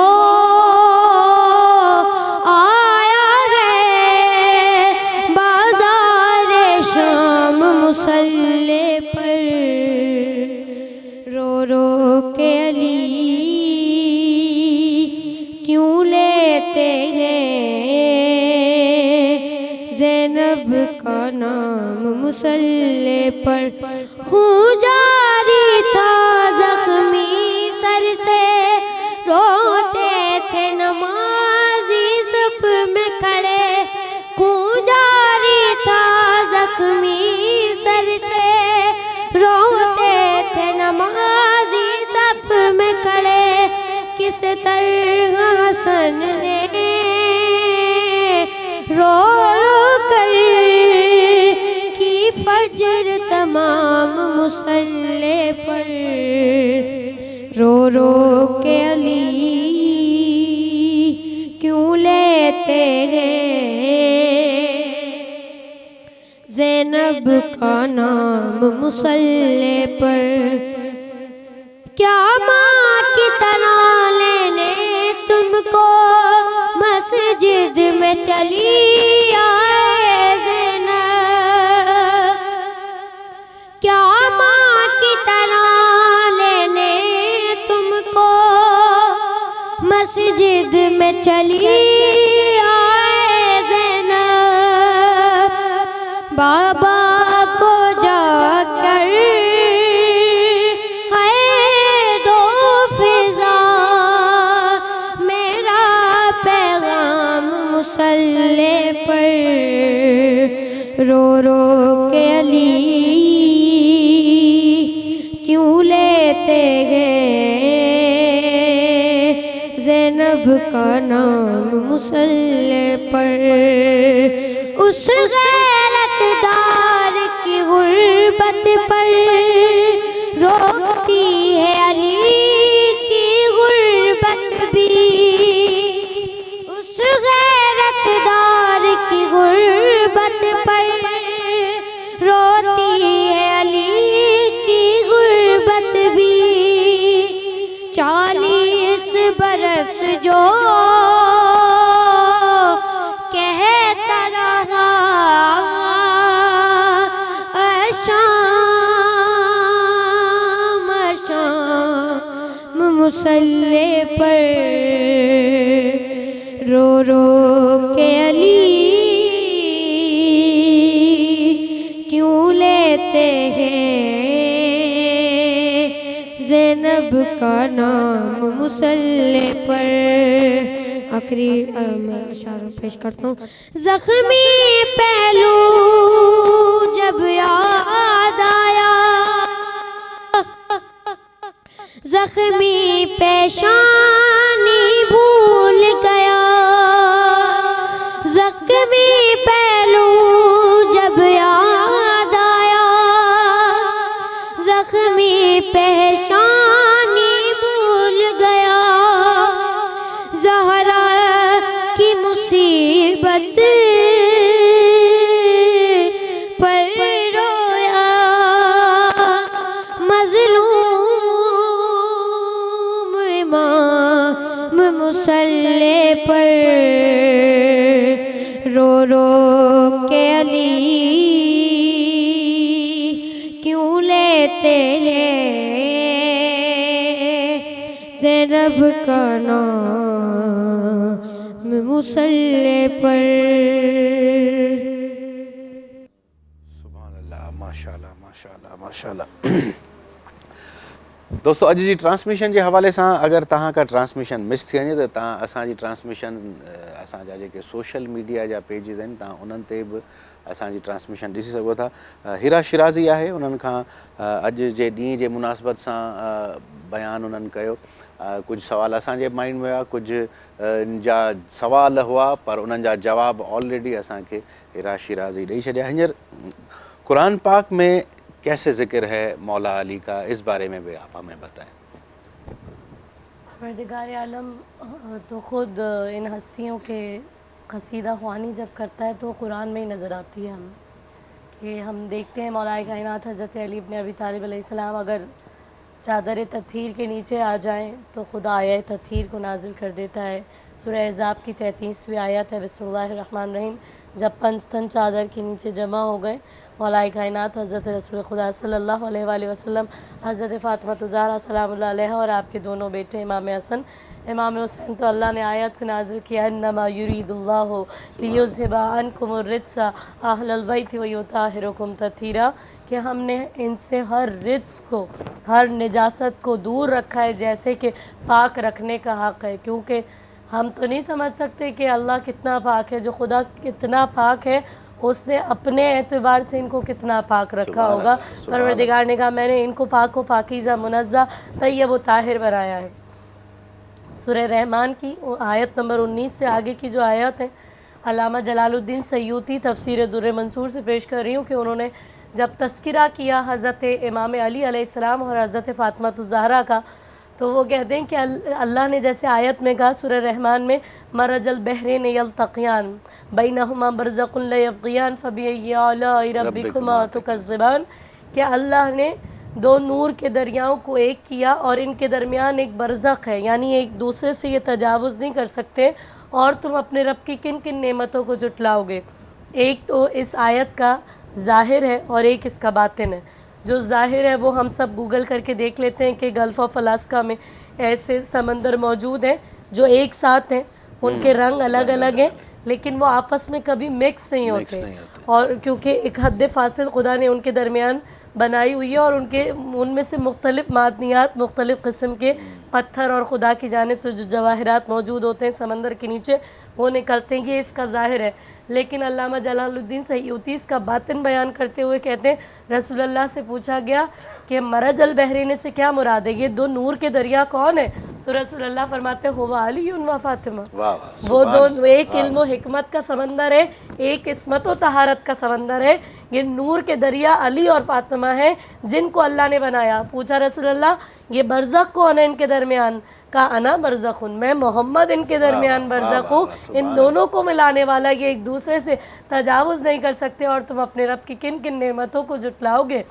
आया है बाज़ार शाम मुसल्ले पर, रो रो के अली क्यों लेते हैं ज़ैनब का नाम मुसल्ले पर। खून जारी था जख्मी सर से, रोते थे नमाज़ी सफ में खड़े। खून जारी था जख्मी सर से, रोते थे नमाज़ी सफ में खड़े। किस तरह हसन ने रो रो कर की फजर तमाम मुसल्ले पर, रो रो के अली क्यों लेते हैं ज़ैनब का नाम मुसल्ले पर। क्या माँ की तरह लेने तुमको मस्जिद में चली आए ज़ैनब, क्या माँ की तरह लेने तुमको मस्जिद में चली आए ज़ैनब। बाबा को जाकर है दो फिजा मेरा पैगाम मुसल्ले पर, रो रो के अली क्यों लेते हैं ज़ैनब का नाम मुसल्ले पर, उस गैरतदार की गुर्बत पर रोती है अली की गुर्बत भी, उस गैरतदार की गुर्बत पर रोती है अली की गुर्बत भी। 40 बरस जो कहता रहा शाम शाम मुसल्ले पर, रो रो के अली क्यों लेते हैं ज़ैनब का नाम मुसल्ले पर। आखिरी मैं इशारा पेश करता हूँ। ज़ख्मी पहलू जब याद आया, ज़ख्मी पेशानी भूल गया, ज़ख्मी पहलू जब याद आया, ज़ख्मी पेशानी भूल गया, ज़हरा की मुसीबत पर रोया, मज़लूम इमाम मुसल्ले पर, रो रो के अली क्यों लेते हैं ज़ैनब का नाम मुसल्ले पर। सुभान अल्लाह, माशाल्लाह माशाल्लाह माशाल्लाह। दोस्तों, अॼु जी ट्रांसमिशन जे हवाले सां अगरि तव्हांखां ट्रांसमिशन मिस थी वञे त तव्हां असांजी ट्रांसमिशन असांजा जेके सोशल मीडिया जा पेजिस आहिनि तव्हां उन्हनि ते बि असांजी ट्रांसमिशन ॾिसी सघो था। हिरा शिराज़ी आहे, उन्हनि खां अॼु जे ॾींहं जे मुनासिबत सां बयानु उन्हनि कयो। कुझु सवाल असांजे माइंड में हुआ, कुझु जा सवाल हुआ पर उन्हनि जा जवाब ऑलरेडी असांखे हिरा शिराज़ी ॾेई छॾिया। हींअर कुरान पाक में कैसे ज़िक्र है मौला अली का, इस बारे में भी आप हमें बताएं। परवरदिगार आलम तो ख़ुद इन हस्तियों के कसीदा ख़वानी जब करता है तो कुरान में ही नज़र आती है हमें, कि हम देखते हैं मौलाए कायनात हज़रत अली इब्न अबी तालिब अलैहिस्सलाम अगर चादर तथहीर के नीचे आ जाएं तो खुदा आयत तथहीर को नाजिल कर देता है। सूरह अहज़ाब की 33वीं आयत है, बिस्मिल्लाहिर्रहमानिर्रहीम। जब पंचतन चादर के नीचे जमा हो गए मौलाए कायनात हज़रत रसूल खुदा सल्लल्लाहु अलैहि वसल्लम, हज़रत फ़ातिमा ज़हरा सलामुल्लाह अलैहा और आपके दोनों बेटे इमाम हसन इमाम हुसैन, तो अल्लाह ने आयत को नाजिल किया, इन्नमा युरीदुल्लाहु लियुज़हिबा अन्कुमुर रिज्सा अहलल बैति व युताहिरुकुम तत्हीरा, कि हमने इनसे हर रिज्स को, हर निजासत को दूर रखा है जैसे कि पाक रखने का हक़ है। क्योंकि हम तो नहीं समझ सकते कि अल्लाह कितना पाक है, जो खुदा कितना पाक है उसने अपने एतबार से इनको कितना पाक रखा होगा। परवरदिगार ने कहा मैंने इनको पाक को पाकीज़ा मुनज़्ज़ा तय्यब व ताहिर बनाया है। सूरह रहमान की आयत नंबर 19 से आगे की जो आयत है, अल्लामा जलालुद्दीन सयूती तफसीर दुर्र मंसूर से पेश कर रही हूँ कि उन्होंने जब तस्किरा किया हज़रत इमाम अली अलैहिस्सलाम और हज़रत फ़ातिमा ज़हरा का, तो वो कहते हैं कि अल्लाह ने जैसे आयत में कहा सूरह रहमान में, मरजल बहरैन यल्तक़ियान बैनहुमा बरज़क़ुन ला यब्ग़ियान फ़बिअय्यि आलाइ रब्बिकुमा तुकज़्ज़िबान, कि अल्लाह ने दो नूर के दरियाओं को एक किया और इनके दरमियान एक बरज़क़ है, यानी एक दूसरे से ये तजावुज़ नहीं कर सकते, और तुम अपने रब की किन किन नेमतों को जुटलाओगे। एक तो इस आयत का ज़ाहिर है और एक इसका बातिन है। जो ज़ाहिर है वो हम सब गूगल करके देख लेते हैं कि गल्फ़ ऑफ अलास्का में ऐसे समंदर मौजूद हैं जो एक साथ हैं, उनके रंग अलग अलग हैं लेकिन वो आपस में कभी मिक्स नहीं होते, और क्योंकि एक हद फासिल खुदा ने उनके दरमियान बनाई हुई है और उनमें से मुख्तलिफ़ मादनियात, मुख्तलिफ़ किस्म के पत्थर और खुदा की जानिब से जो जवाहरात मौजूद होते हैं समंदर के नीचे वो निकलते हैं। ये इसका ज़ाहिर है, लेकिन अल्लामा जलालुद्दीन सयूती इसका बातिन बयान करते हुए कहते हैं, रसूलुल्लाह से पूछा गया कि मरज अल बहरैन से क्या मुराद है, ये दो नूर के दरिया कौन है? तो रसूलुल्लाह फरमाते हो अली व फातिमा, वाह वाह, वो सुभान दोनों एक इल्म और हिकमत का समंदर है, एक इस्मत और तहारत का समंदर है। ये नूर के दरिया अली और फातिमा हैं जिनको अल्लाह ने बनाया। पूछा रसूलुल्लाह ये बरज़ख कौन है इनके दरमियान? का अना बरज़खुन, मैं मोहम्मद इनके दरमियान बरज़ख हूँ। इन दोनों को मिलाने वाला ये एक दूसरे से तजावुज़ नहीं कर सकते और तुम अपने रब की किन किन नेमतों को जुटलाओगे।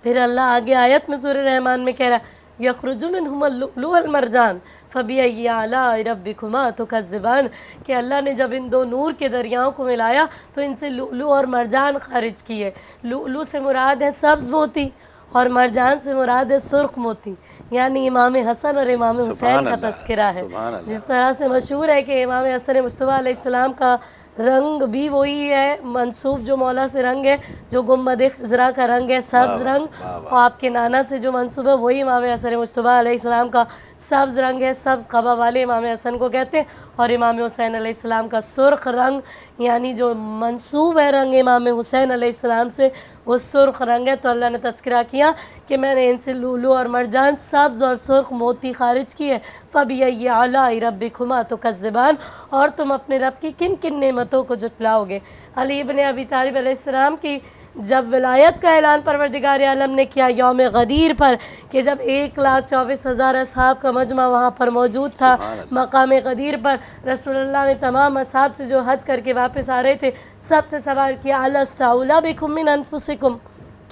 फिर अल्लाह आगे आयत में सूरह रहमान में कह रहा है यखरुजु मिनहुमुल लुअलु वल मरजान फबिअय्यि आलाइ रब्बिकुमा तुकज़्ज़िबान, कि अल्लाह ने जब इन दो नूर के दरियाओं को मिलाया तो इनसे लुअलु और मरजान खारिज किए। लुअलु से मुराद है सब्ज़ मोती और मरजान से मुराद है सुर्ख मोती, यानी इमाम हसन और इमाम हुसैन का तस्करा है। जिस तरह से मशहूर है कि इमाम हसन मुस्तफ़ा अलैहिस्सलाम का रंग भी वही है, मंसूब जो मौला से रंग है जो गुम्बद ख़ज़रा का रंग है सब्ज़ रंग, और आपके नाना से जो मंसूब है वही इमाम हसन मुस्तफ़ा अलैहिस्सलाम का सब्ज़ रंग है। सब्ज़ क़बा वाले इमाम हसन को कहते हैं, और इमाम हुसैन अलैहिस्सलाम का सुर्ख रंग, यानी जो मंसूब है रंग इमाम हुसैन अलैहिस्सलाम से वो सुर्ख रंग है। तो अल्लाह ने तस्करा किया कि मैंने इनसे लुलु और मरजान सब्ज़ और सुर्ख मोती खारिज किए। फ़बिअय्यि आलाइ रब्बिकुमा तुकज़्ज़िबान, और तुम अपने रब की किन किन नेमतों को जुटलाओगे। अली इब्न अबी तालिब अलैहिस्सलाम की जब विलायत का ऐलान परवरदिगार आलम ने किया यौम गदीर पर, कि जब 1,24,000 असहाब का मजमा वहाँ पर मौजूद था मकाम गदीर पर, रसूलुल्लाह ने तमाम असहाब से जो हज करके वापस आ रहे थे सबसे सवाल किया अलस्ता औला बिकुम मिन अनफुसिकुम,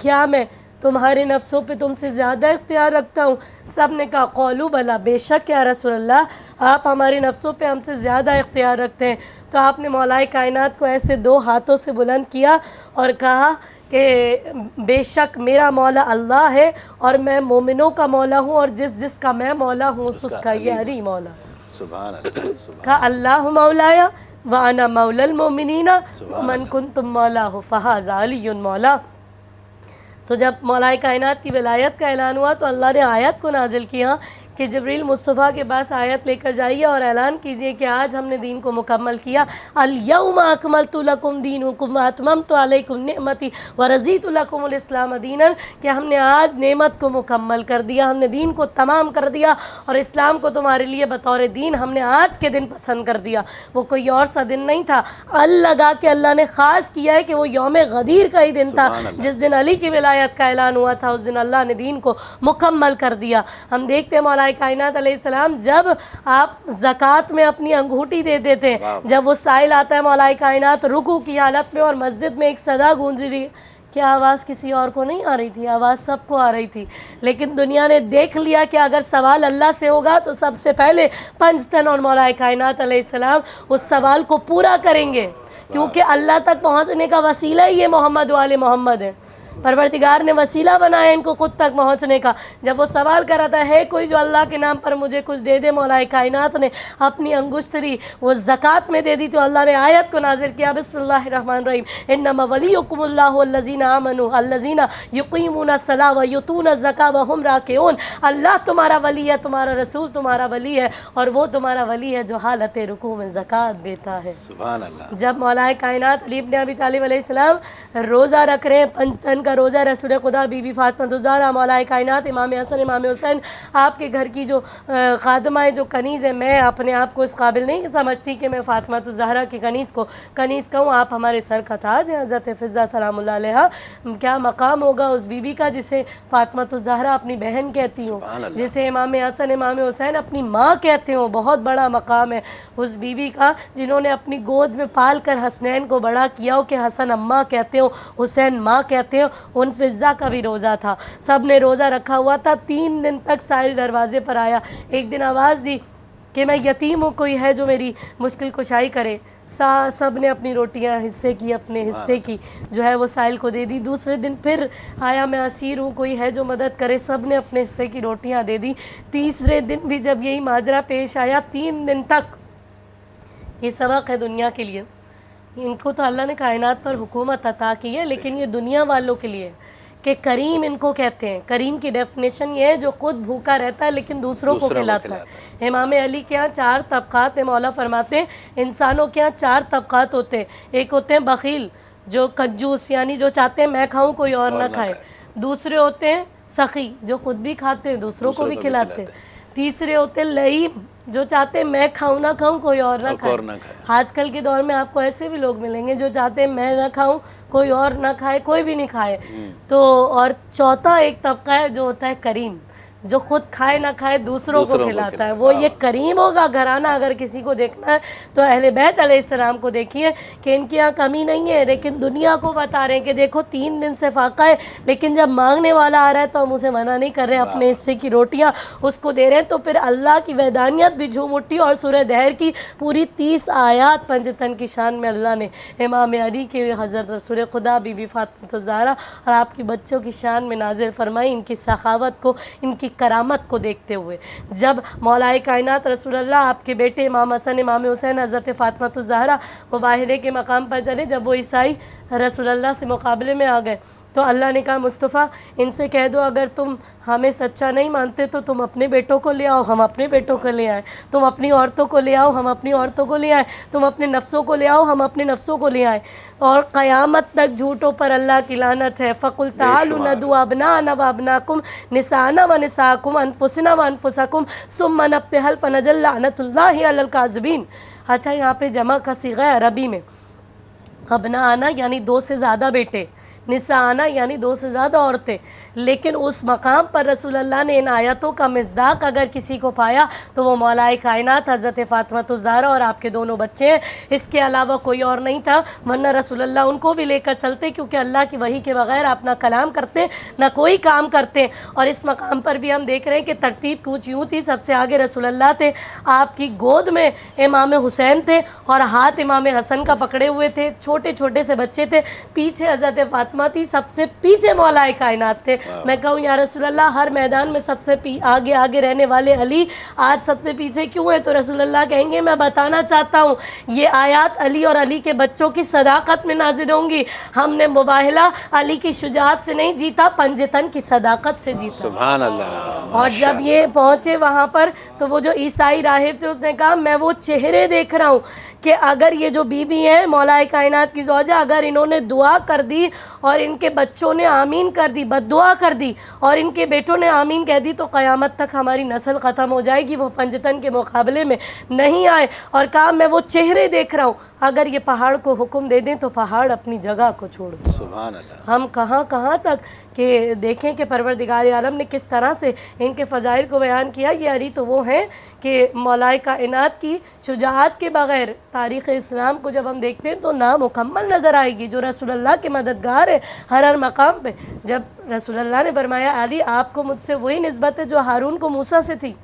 क्या मैं तुम्हारे नफ्सों पे तुमसे ज़्यादा इख्तियार रखता हूँ? सब ने कहा कौलू बला, बेशक या रसूलल्लाह आप हमारे नफ्सों पे हमसे ज़्यादा इख्तियार रखते हैं। तो आपने मौलाए कायनात को ऐसे दो हाथों से बुलंद किया और कहा कि बेशक मेरा मौला अल्लाह है और मैं मोमिनों का मौला हूँ, और जिस जिसका मैं मौला हूँ उसका ये अली मौला। सुभान अल्लाह, सुभान कहा अल्लाह मौलाया व अना मौलल मोमिनीना मन कुंतुम मौला हो फ़हाज़ा अलीयुन मौला। तो जब मौलाए कायनात की विलायत का ऐलान हुआ तो अल्लाह ने आयत को नाजिल किया कि जिब्रील मुस्तफ़ा के पास आयत लेकर जाइए और ऐलान कीजिए कि आज हमने दीन को मुकम्मल किया। अल यौमा अकमलतु लकुम दीनुकुम व अतममतु अलैकुम निअमती व रज़ीतु लकुमुल इस्लाम दीनन, कि हमने आज नेमत को मुकम्मल कर दिया, हमने दीन को तमाम कर दिया और इस्लाम को तुम्हारे लिए बतौर दीन हमने आज के दिन पसंद कर दिया। वो कोई और सा दिन नहीं था, अल लगा के अल्लाह ने ख़ास किया है कि वो यौम गदीर का ही दिन था जिस दिन अली की विलायत का ऐलान हुआ था। उस दिन अल्लाह ने दीन को मुकम्मल कर दिया। हम देखते हैं मौलाए कायनात अलैहिस्सलाम जब आप ज़कात में अपनी अंगूठी देते थे, जब वो साइल आता है मौलाए कायनात रुकू की हालत में और मस्जिद में एक सदा गूंज रही, क्या आवाज़ किसी और को नहीं आ रही थी? आवाज़ सबको आ रही थी, लेकिन दुनिया ने देख लिया कि अगर सवाल अल्लाह से होगा तो सबसे पहले पंजतन और मौलाए कायनात अलैहिस्सलाम उस सवाल को पूरा करेंगे, क्योंकि अल्लाह तक पहुँचने का वसीला ही ये मोहम्मद वाले मोहम्मद है। परवरदिगार ने वसीला बनाया इनको खुद तक पहुँचने का। जब वो सवाल कर रहा था है कोई जो अल्लाह के नाम पर मुझे कुछ दे दे, मौलाए कायनात ने अपनी अंगुश्तरी वो ज़कात में दे दी तो अल्लाह ने आयत को नाजिल किया बिस्मिल्लाहिर्रहमानिर्रहीम इन्नमा वलियुकुमुल्लाहु अल्लज़ीना आमनु अल्लज़ीना युक़ीमूनस्सलाह व युतूनज़्ज़का व हुम राकिऊन। अल्लाह तुम्हारा वली है, तुम्हारा रसूल तुम्हारा वली है, और वो तुम्हारा वली है जो हालत रुकू में ज़कात देता है। सुभान अल्लाह। जब मौलाए कायनात अली इब्न अबी तालिब अलैहिस्सलाम रोज़ा रख रहे हैं, पंजतन का रोज़ा, रसूल खुदा बीबी फातिमा ज़हरा मौलाए कायनात इमाम हसन इमाम हुसैन आपके घर की जो खादमा है, जो कनीज़ है, मैं अपने आप को इस काबिल नहीं समझती कि मैं फातिमा ज़हरा की कनीज़ को कनीज़ कहूँ। आप हमारे सर का ताज हैं हज़रत फ़िज़्ज़ा सलामुल्लाह अलैहा। क्या मकाम होगा उस बीबी का जिसे फातिमा ज़हरा अपनी बहन कहती हो, जिसे इमाम हसन इमाम हुसैन अपनी माँ कहते हो। बहुत बड़ा मकाम है उस बीबी का जिन्होंने अपनी गोद में पाल कर हसनैन को बड़ा किया हो, कि हसन अम्मा कहते हो, हुसैन माँ कहते हो। उन फ़िज़्ज़ा का भी रोज़ा था, सब ने रोज़ा रखा हुआ था। 3 दिन तक साहिल दरवाज़े पर आया, एक दिन आवाज़ दी कि मैं यतीम हूँ, कोई है जो मेरी मुश्किल कुशाई करे। सब ने अपनी रोटियाँ हिस्से की, अपने हिस्से की जो है वो साहिल को दे दी। दूसरे दिन फिर आया मैं असीर हूँ, कोई है जो मदद करे, सब ने अपने हिस्से की रोटियाँ दे दी। तीसरे दिन भी जब यही माजरा पेश आया, 3 दिन तक, ये सबक है दुनिया के लिए। इनको तो अल्लाह ने कायनात पर हुकूमत अता की है, लेकिन ये दुनिया वालों के लिए कि करीम इनको कहते हैं। करीम की डेफिनेशन ये है जो खुद भूखा रहता है लेकिन दूसरों को खिलाता है। इमाम अली के यहाँ 4 तबक़ात में मौला फरमाते हैं, इंसानों के यहाँ 4 तबक़ात होते हैं। एक होते हैं बख़ील, जो कंजूस, यानी जो चाहते हैं मैं खाऊँ कोई और ना खाए। दूसरे होते हैं सखी, जो खुद भी खाते हैं दूसरों को भी खिलाते हैं। तीसरे होते लईम, जो चाहते मैं खाऊं ना खाऊं कोई और ना खाए। आजकल के दौर में आपको ऐसे भी लोग मिलेंगे जो चाहते हैं मैं ना खाऊं कोई और ना खाए, कोई भी नहीं खाए। तो और चौथा एक तबका है जो होता है करीम, जो खुद खाए ना खाए दूसरों को खिलाता है, वो ये करीम होगा घराना। अगर किसी को देखना है तो अहले बैत अलैहिस्सलाम को देखिए कि इनके यहाँ कमी नहीं है, लेकिन दुनिया को बता रहे हैं कि देखो 3 दिन से फाका है, लेकिन जब मांगने वाला आ रहा है तो हम उसे मना नहीं कर रहे, अपने हिस्से की रोटियाँ उसको दे रहे हैं। तो फिर अल्लाह की वहदानियत भी झूम उठी और सूरह दहर की पूरी 30 आयात पंजतन की शान में अल्लाह ने इमाम अली के, हज़रत रसूल खुदा बीबी फातिमा ज़हरा और आपकी बच्चों की शान में नाजिल फरमाई, इनकी सखावत को, इनकी करामत को देखते हुए। जब मौलाए कायनात रसूलुल्लाह आपके बेटे इमाम हसन इमाम हुसैन हज़रत फातिमा ज़हरा मुबाहले के मकाम पर चले, जब वो ईसाई रसूलुल्लाह से मुकाबले में आ गए तो अल्लाह ने कहा मुस्तफ़ा इनसे कह दो अगर तुम हमें सच्चा नहीं मानते तो तुम अपने बेटों को ले आओ, हम अपने बेटों को ले आए, तुम अपनी औरतों को ले आओ, हम अपनी औरतों को ले आए, तुम अपने नफ्सों को ले आओ, हम अपने नफ्सों को ले आए। और क़यामत तक झूठों पर अल्लाह की लानत है। फ़कुल तालू नदू अबनाना व अबनाकुम निसाना व निसाकुम अनफुसना व अनफुसकुम सुम्मा नब्तहल फनजल लानतुल्लाहि अलल काज़िबीन। अच्छा, यहाँ पे जमा का सीगा है अरबी में, अबनाना यानी 2 से ज़्यादा बेटे, निसाना यानी 2 से ज़्यादा औरतें। लेकिन उस मकाम पर रसूलुल्लाह ने इन आयतों का मिज़दाक अगर किसी को पाया तो वो मौलाए कायनात हज़रत फातिमा ज़हरा और आपके दोनों बच्चे हैं, इसके अलावा कोई और नहीं था। वरना रसूलुल्लाह उनको भी लेकर चलते, क्योंकि अल्लाह की वही के बगैर अपना कलाम करते ना कोई काम करते। और इस मकाम पर भी हम देख रहे हैं कि तरतीब कुछ यूँ थी, सबसे आगे रसूलुल्लाह थे, आपकी गोद में इमाम हुसैन थे और हाथ इमाम हसन का पकड़े हुए थे, छोटे छोटे से बच्चे थे, पीछे हज़रत फातिमा थी, सबसे पीछे मौलाए कायनात थे। मैं कहूँ या रसूलुल्लाह हर मैदान में सबसे आगे आगे रहने वाले अली आज सबसे पीछे क्यों है? तो रसूलुल्लाह कहेंगे मैं बताना चाहता हूँ ये आयत अली और अली के बच्चों की सदाकत में नाजिल होंगी। हमने मुबाहला अली की शुजाअत से नहीं जीता, पंजतन की सदाकत से जीता। सुभान अल्लाह। और जब ये पहुँचे वहाँ पर तो वो जो ईसाई राहिब थे उसने कहा मैं वो चेहरे देख रहा हूँ कि अगर ये जो बीबी है मौलाए कायनात की ज़ौजा, अगर इन्होंने दुआ कर दी और इनके बच्चों ने आमीन कर दी, बद्दुआ कर दी और इनके बेटों ने आमीन कह दी तो क़यामत तक हमारी नस्ल ख़त्म हो जाएगी। वो पंजतन के मुकाबले में नहीं आए और कहा मैं वो चेहरे देख रहा हूँ, अगर ये पहाड़ को हुक्म दे दें तो पहाड़ अपनी जगह को छोड़ दे। सुभान अल्लाह। हम कहाँ कहाँ तक कि देखें कि परवरदिगार आलम ने किस तरह से इनके फ़ज़ाइल को बयान किया। ये अली तो वो हैं कि मौलाए कायनात की शुजाअत के बग़ैर तारीख़ इस्लाम को जब हम देखते हैं तो नामुकम्मल नज़र आएगी, जो रसूलुल्लाह के मददगार है हर मकाम पे। जब रसूलुल्लाह ने फरमाया अली आपको मुझसे वही निस्बत है जो हारून को मूसा से थी,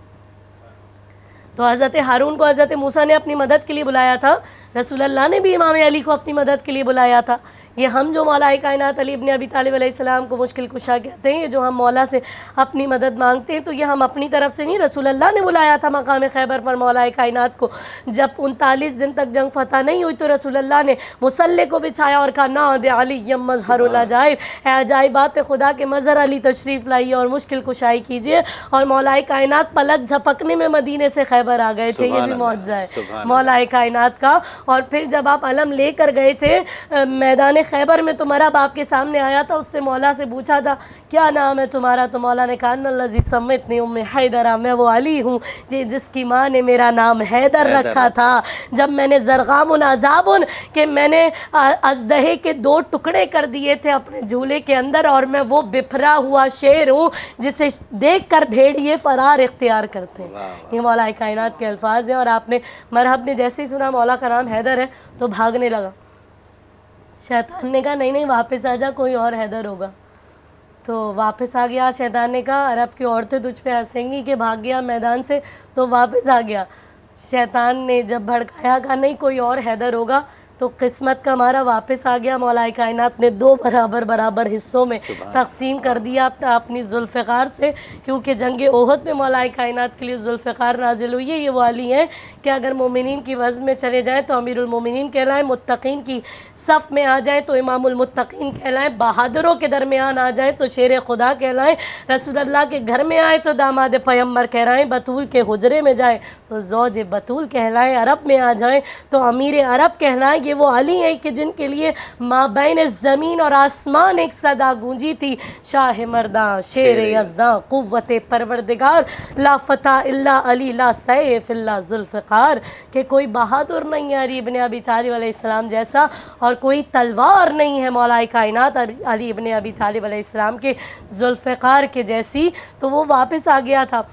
तो हज़रत हारून को हज़रत मूसा ने अपनी मदद के लिए बुलाया था, रसूलुल्लाह ने भी इमाम अली को अपनी मदद के लिए बुलाया था। ये हम जो मौलाए कायनात अली इब्न अबी तालिब अलैहिस्सलाम को मुश्किल कुशा कहते हैं, ये जो हम मौला से अपनी मदद मांगते हैं, तो ये हम अपनी तरफ से नहीं, रसूलुल्लाह ने बुलाया था मकाम खैबर पर मौलाए कायनात को। जब 39 दिन तक जंग फतह नहीं हुई तो रसूलुल्लाह ने मुसल्ले को बिछाया और कहा ना दे अली यम मज़हरुल अजाइब, अजाइबात खुदा के मज़हर अली तशरीफ़ लाइए और मुश्किल कुशाई कीजिए। और मौलाए कायनात पलक झपकने में मदीने से खैबर आ गए थे, ये भी मौजज़ा है मौलाए कायनात का। और फिर जब आप अलम लेकर गए थे मैदान खैबर में तो मरहब आपके सामने आया था, उसने मौला से पूछा था क्या नाम है तुम्हारा, तो मौला ने कहा नल्लज़ी सम्मतनी उम्मे हैदरा, मैं वो अली हूँ जिसकी माँ ने मेरा नाम हैदर रखा था। जब मैंने ज़रगामुन अज़ाबुन कि मैंने अजदहे के 2 टुकड़े कर दिए थे अपने झूले के अंदर, और मैं वो बिफरा हुआ शेर हूँ जिसे देख कर भेड़िए फ़रार इख्तियार करते हैं। ये मौला कायनात के अल्फाज हैं। और आपने मरहब ने जैसे ही सुना मौला का नाम हैदर है तो भागने लगा। शैतान ने कहा नहीं नहीं वापस आ जा, कोई और हैदर होगा। तो वापस आ गया। शैतान ने कहा अरब की औरतें तुझ पे हंसेंगी कि भाग गया मैदान से, तो वापस आ गया। शैतान ने जब भड़काया कहा नहीं कोई और हैदर होगा, तो किस्मत का मारा वापस आ गया। मौलाए कायनात ने 2 बराबर हिस्सों में तकसीम कर दिया अपनी जुल्फ़िकार से, क्योंकि जंग ओहद में मौलाए कायनात के लिए जुल्फ़िकार नाजिल हुई है। ये वो अली हैं कि अगर मोमिनीन की वज़्न में चले जाएँ तो अमीरुल मोमिनीन कहलाएँ, मुत्तकीन की सफ़ में आ जाएँ तो इमामुल मुत्तकीन कहलाएँ, बहादुरों के दरमियान आ जाएँ तो शेर खुदा कहलाएँ, रसूलुल्लाह के घर में आए तो दामाद पैगम्बर कहलाएँ, बतूल के हुजरे में जाएँ तो ज़ौज बतूल कहलाएँ, अरब में आ जाएँ तो अमीर अरब कहलाएँ। ये वो अली हैं कि जिनके लिए माबैन ज़मीन और आसमान एक सदा गूंजी थी, शाह मर्दा शेर यज़दा क़ुव्वत परवरदिगार, ला फता इल्ला अली ला सैफ इल्ला ज़ुल्फ़िकार, कि कोई बहादुर नहीं है अली इब्ने अबी तालिब अलैहिस्सलाम जैसा, और कोई तलवार नहीं है मौलाए कायनात अली इब्ने अबी तालिब अलैहिस्सलाम के ज़ुल्फ़िकार के जैसी। तो वो वापस आ गया था।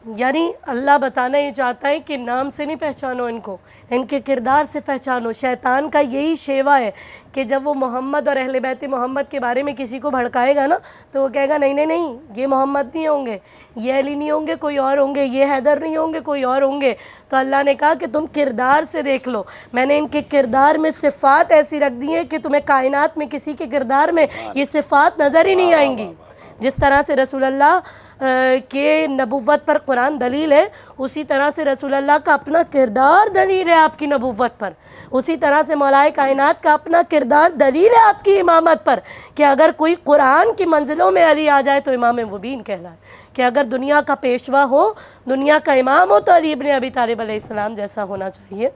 यानी अल्लाह बताना ये चाहता है कि नाम से नहीं पहचानो इनको, इनके किरदार से पहचानो। शैतान का यही शेवा है कि जब वो मोहम्मद और अहले बैत मोहम्मद के बारे में किसी को भड़काएगा ना, तो वो कहेगा नहीं नहीं नहीं, ये मोहम्मद नहीं होंगे, ये अली नहीं होंगे, कोई और होंगे, ये हैदर नहीं होंगे, कोई और होंगे। तो अल्लाह ने कहा कि तुम किरदार से देख लो, मैंने इनके किरदार में सिफ़ात ऐसी रख दी हैं कि तुम्हें कायनात में किसी के किरदार में ये सिफ़ात नज़र ही नहीं आएंगी। जिस तरह से रसूलुल्लाह के नबुव्वत पर कुरान दलील है, उसी तरह से रसूलुल्लाह का अपना किरदार दलील है आपकी नबुव्वत पर, उसी तरह से मौलाए कायनात का अपना किरदार दलील है आपकी इमामत पर, कि अगर कोई कुरान की मंजिलों में अली आ जाए तो इमाम मुबीन कहलाए, कि अगर दुनिया का पेशवा हो, दुनिया का इमाम हो, तो अली इब्ने अबी तालिब अलैहिस्सलाम जैसा होना चाहिए।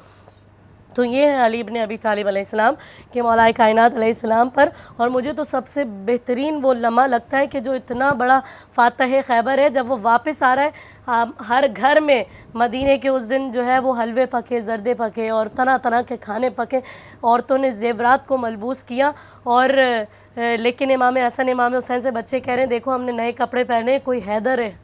तो ये है अली इब्ने अबी तालिब अलैहिस्सलाम के मौलाए कायनात अलैहिस्सलाम पर। और मुझे तो सबसे बेहतरीन वो लम्हा लगता है कि जो इतना बड़ा फातह खैबर है, जब वो वापस आ रहा है, हर घर में मदीने के उस दिन जो है वो हलवे पके, जर्दे पके और तरह तरह के खाने पके, औरतों ने ज़ेवरात को मलबूस किया। और लेकिन इमाम हसन इमाम हुसैन से बच्चे कह रहे हैं देखो हमने नए कपड़े पहने, कोई हैदर है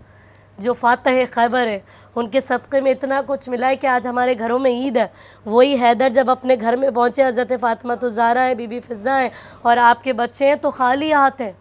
जो फातह खैबर है, उनके सदक़े में इतना कुछ मिला है कि आज हमारे घरों में ईद है। वही हैदर जब अपने घर में पहुँचे, हज़रत फ़ातिमा तो ज़ारा है, बीबी फ़िज़्ज़ा है और आपके बच्चे हैं, तो खाली हाथ हैं।